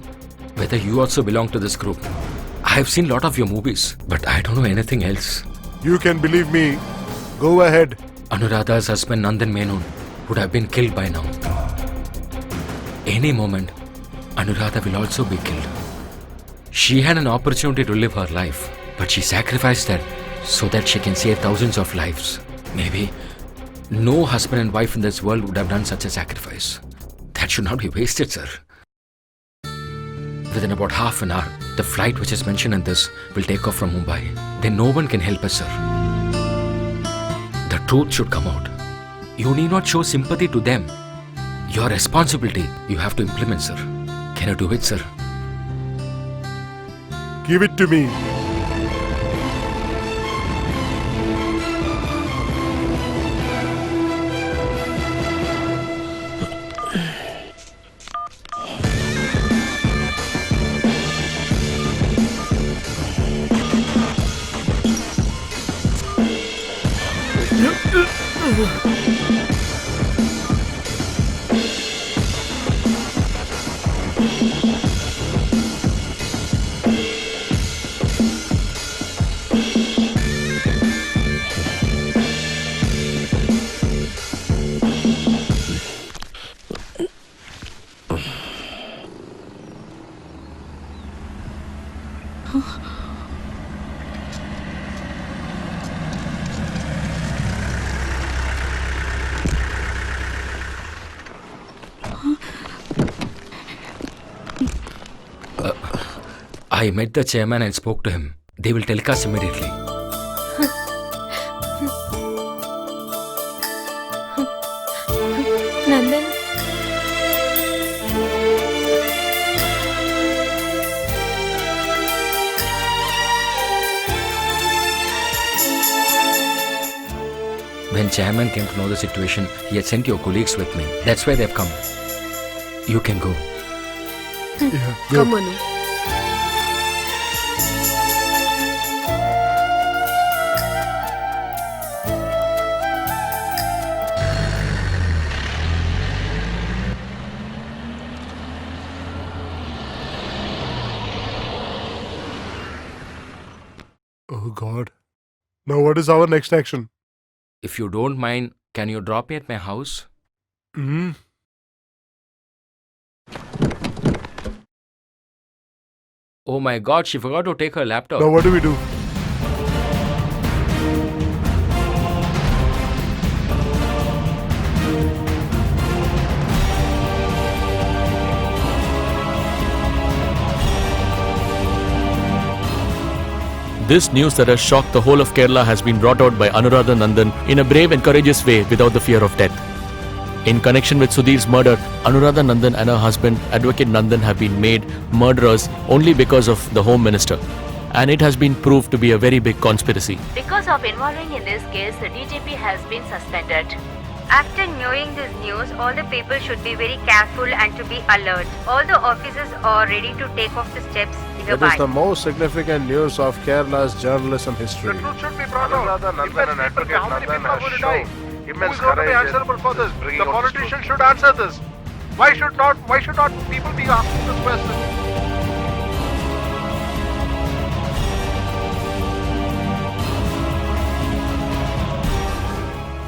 whether you also belong to this group. I have seen a lot of your movies, but I don't know anything else. You can believe me. Go ahead. Anuradha's husband Nandan Menon would have been killed by now. Any moment, Anuradha will also be killed. She had an opportunity to live her life, but she sacrificed that so that she can save thousands of lives. Maybe no husband and wife in this world would have done such a sacrifice. That should not be wasted, sir. Within about half an hour, the flight which is mentioned in this will take off from Mumbai. Then no one can help us, sir. The truth should come out. You need not show sympathy to them. Your responsibility you have to implement, sir. Can you do it, sir? Give it to me. I met the chairman and spoke to him. They will telecast immediately. Nandan. When chairman came to know the situation, he had sent your colleagues with me. That's why they've come. You can go. Yeah, good. Come, Manu. Oh God. Now what is our next action? If you don't mind, can you drop me at my house? Hmm. Oh my god, she forgot to take her laptop. Now what do we do? This news that has shocked the whole of Kerala has been brought out by Anuradha Nandan in a brave and courageous way without the fear of death. In connection with Sudhir's murder, Anuradha Nandan and her husband, Advocate Nandan, have been made murderers only because of the Home Minister. And it has been proved to be a very big conspiracy. Because of involving in this case, the DGP has been suspended. After knowing this news, all the people should be very careful and to be alert. All the officers are ready to take off the steps It is the most significant news of Kerala's journalism history. The truth should be brought out. Nandan and Advocate Nandan have shown immense courage in answerable for this. The politicians should answer this. Why should not people be asking this question?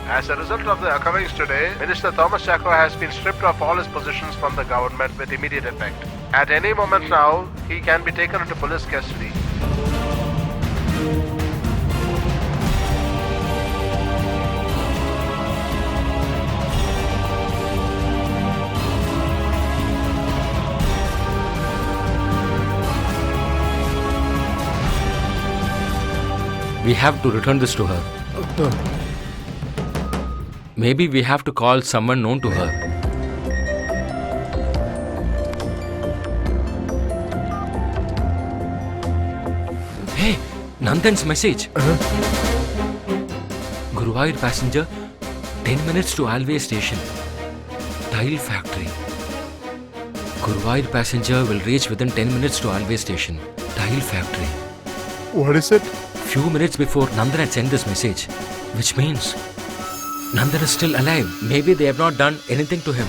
As a result of the occurrence today, Minister Thomas Chakra has been stripped of all his positions from the government with immediate effect. At any moment now, he can be taken into police custody. We have to return this to her. Maybe we have to call someone known to her. Hey, Nandan's message. Guruvayur passenger, 10 minutes to Alway station. Tile factory. Guruvayur passenger will reach within 10 minutes to Alway station. Tile factory. What is it? Few minutes before, Nandan had sent this message, which means Nandan is still alive. Maybe they have not done anything to him.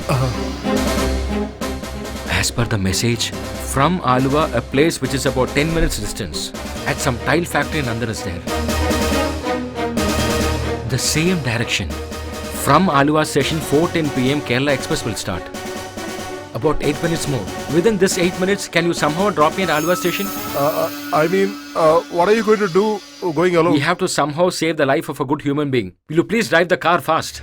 As per the message, from Aluva, a place which is about 10 minutes distance, at some tile factory, Nandan is there. The same direction. From Aluva station, 4:10 p.m. Kerala Express will start. About 8 minutes more. Within this 8 minutes, can you somehow drop me at Aluva station? What are you going to do going alone? We have to somehow save the life of a good human being. Will you please drive the car fast?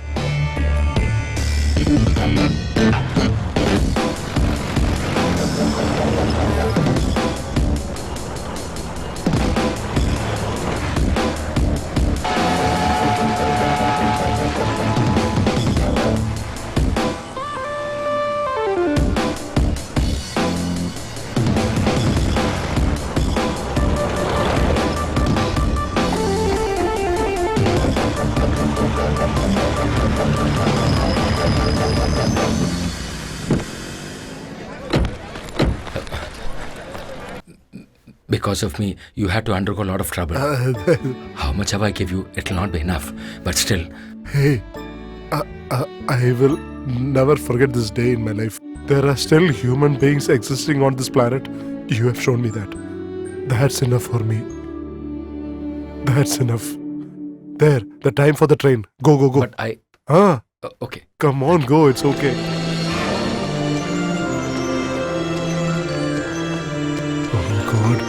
Because of me, you had to undergo a lot of trouble. How much have I give you? It will not be enough. But still. Hey, I will never forget this day in my life. There are still human beings existing on this planet. You have shown me that. That's enough for me. That's enough. There, the time for the train. Go, go, go. But I... okay. Come on, go. It's okay. Oh, God.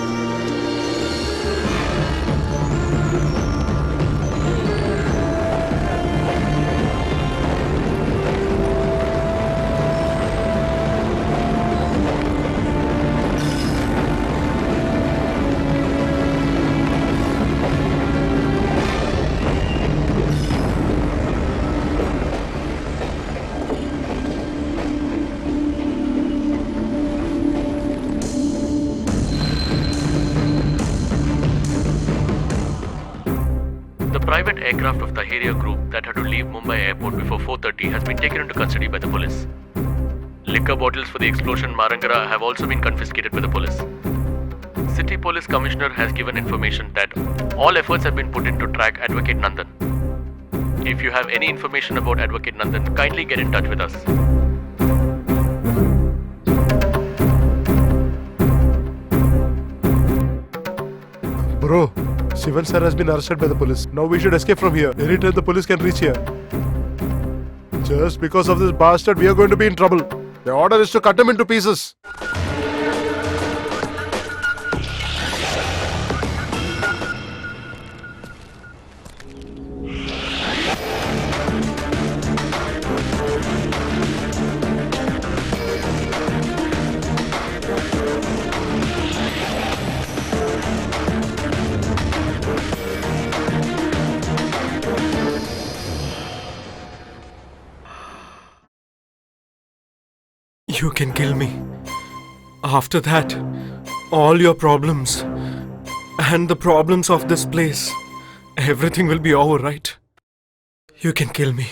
aircraft of the Harrier group that had to leave Mumbai airport before 4:30 has been taken into custody by the police. Liquor bottles for the explosion Marangara have also been confiscated by the police. City Police Commissioner has given information that all efforts have been put in to track Advocate Nandan. If you have any information about Advocate Nandan, kindly get in touch with us. Bro, Shivan sir has been arrested by the police. Now we should escape from here. Anytime the police can reach here. Just because of this bastard, we are going to be in trouble. The order is to cut him into pieces. You can kill me. After that, all your problems and the problems of this place, everything will be over, right? You can kill me.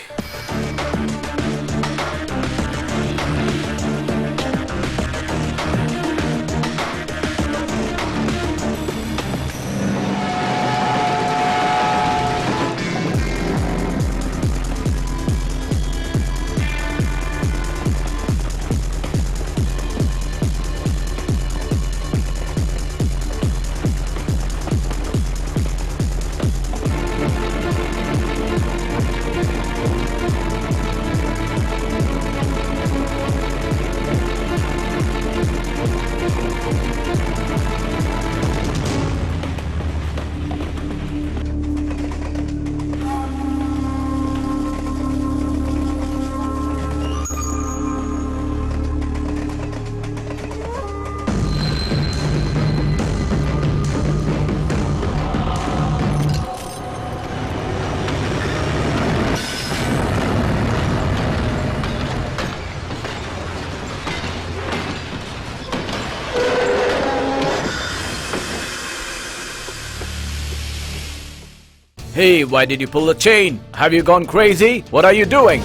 Hey, why did you pull the chain? Have you gone crazy? What are you doing?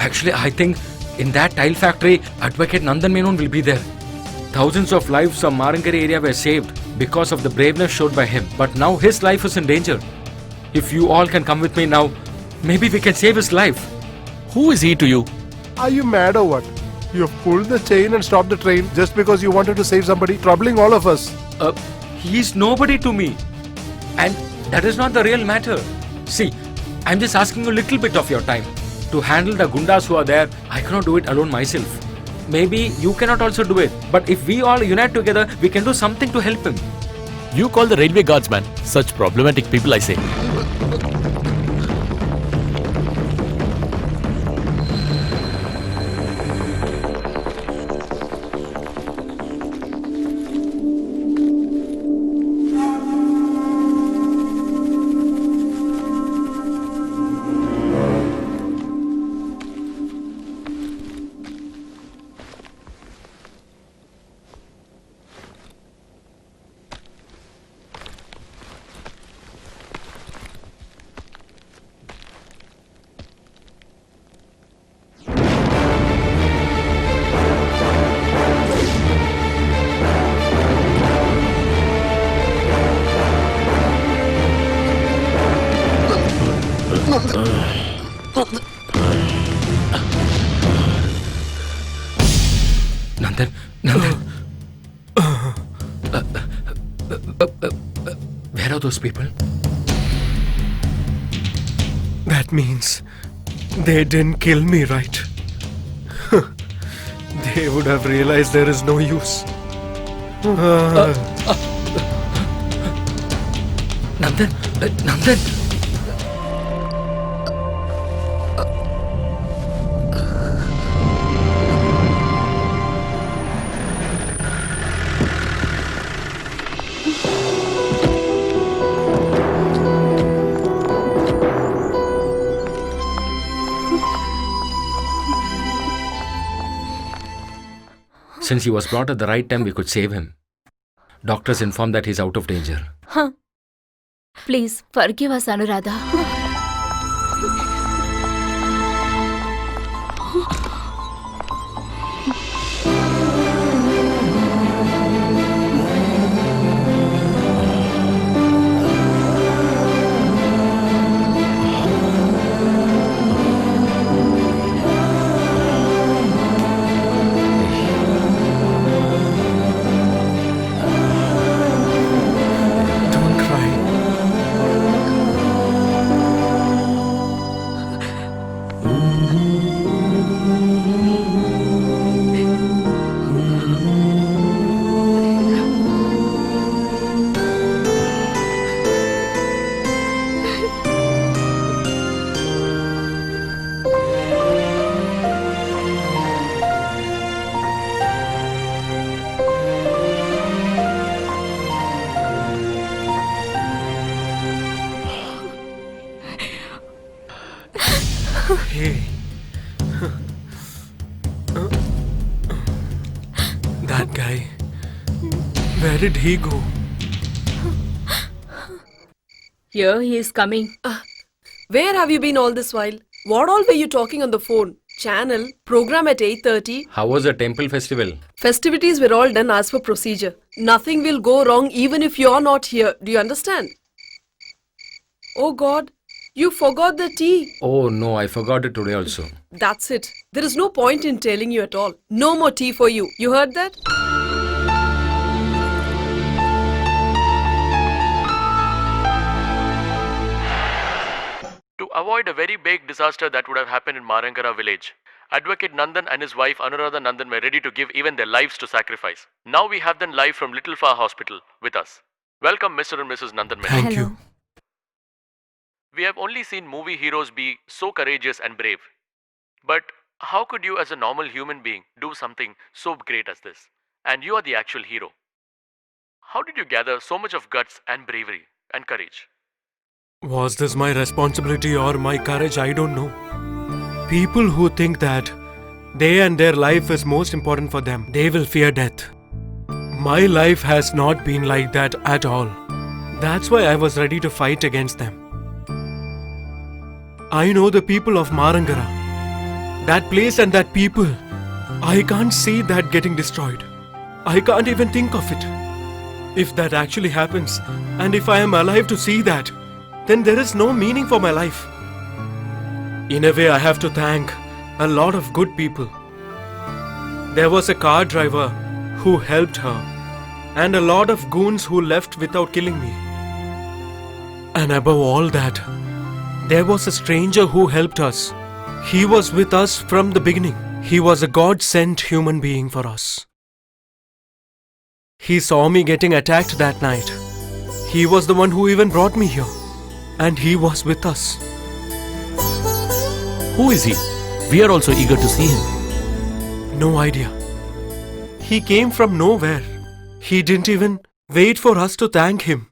Actually, I think in that tile factory, Advocate Nandan Menon will be there. Thousands of lives from Marangari area were saved because of the braveness showed by him. But now his life is in danger. If you all can come with me now, maybe we can save his life. Who is he to you? Are you mad or what? You have pulled the chain and stopped the train just because you wanted to save somebody, troubling all of us. He's nobody to me. And that is not the real matter. See, I'm just asking you a little bit of your time. To handle the gundas who are there, I cannot do it alone myself. Maybe you cannot also do it. But if we all unite together, we can do something to help him. You call the railway guardsman. Such problematic people, I say. Nandan. Where are those people? That means they didn't kill me, right? They would have realized there is no use. Nandan. Nandan. Since he was brought at the right time, we could save him. Doctors informed that he's out of danger. Huh. Please forgive us, Anuradha. Don't cry. Hey. That guy. Where did he go? Here he is coming. Where have you been all this while? What all were you talking on the phone? Channel, program at 8:30. How was the temple festival? Festivities were all done as per procedure. Nothing will go wrong even if you're not here. Do you understand? Oh God, you forgot the tea. Oh no, I forgot it today also. That's it. There is no point in telling you at all. No more tea for you. You heard that? To avoid a very big disaster that would have happened in Marangara village, Advocate Nandan and his wife Anuradha Nandan were ready to give even their lives to sacrifice. Now we have them live from Little Far Hospital with us. Welcome, Mr. and Mrs. Nandan. Thank you. We have only seen movie heroes be so courageous and brave. But how could you, as a normal human being, do something so great as this? And you are the actual hero. How did you gather so much of guts and bravery and courage? Was this my responsibility or my courage? I don't know. People who think that they and their life is most important for them, they will fear death. My life has not been like that at all. That's why I was ready to fight against them. I know the people of Marangara. That place and that people. I can't see that getting destroyed. I can't even think of it. If that actually happens, and if I am alive to see that, then there is no meaning for my life. In a way, I have to thank a lot of good people. There was a car driver who helped her, and a lot of goons who left without killing me. And above all that, there was a stranger who helped us. He was with us from the beginning. He was a God-sent human being for us. He saw me getting attacked that night. He was the one who even brought me here. And he was with us. Who is he? We are also eager to see him. No idea. He came from nowhere. He didn't even wait for us to thank him.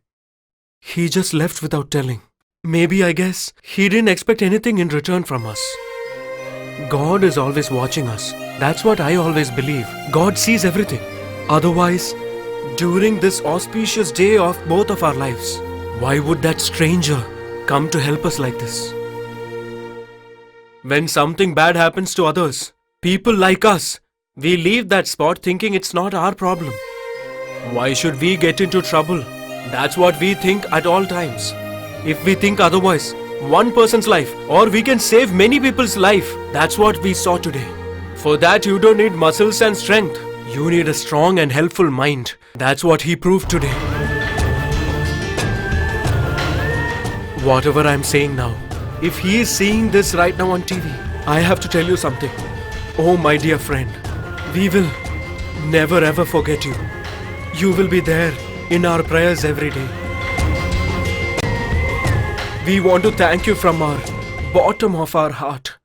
He just left without telling. Maybe, I guess, he didn't expect anything in return from us. God is always watching us. That's what I always believe. God sees everything. Otherwise, during this auspicious day of both of our lives, why would that stranger come to help us like this? When something bad happens to others, people like us, we leave that spot thinking it's not our problem. Why should we get into trouble? That's what we think at all times. If we think otherwise, one person's life, or we can save many people's life, that's what we saw today. For that, you don't need muscles and strength. You need a strong and helpful mind. That's what he proved today. Whatever I'm saying now, if he is seeing this right now on TV, I have to tell you something. Oh, my dear friend, we will never ever forget you. You will be there in our prayers every day. We want to thank you from our bottom of our heart.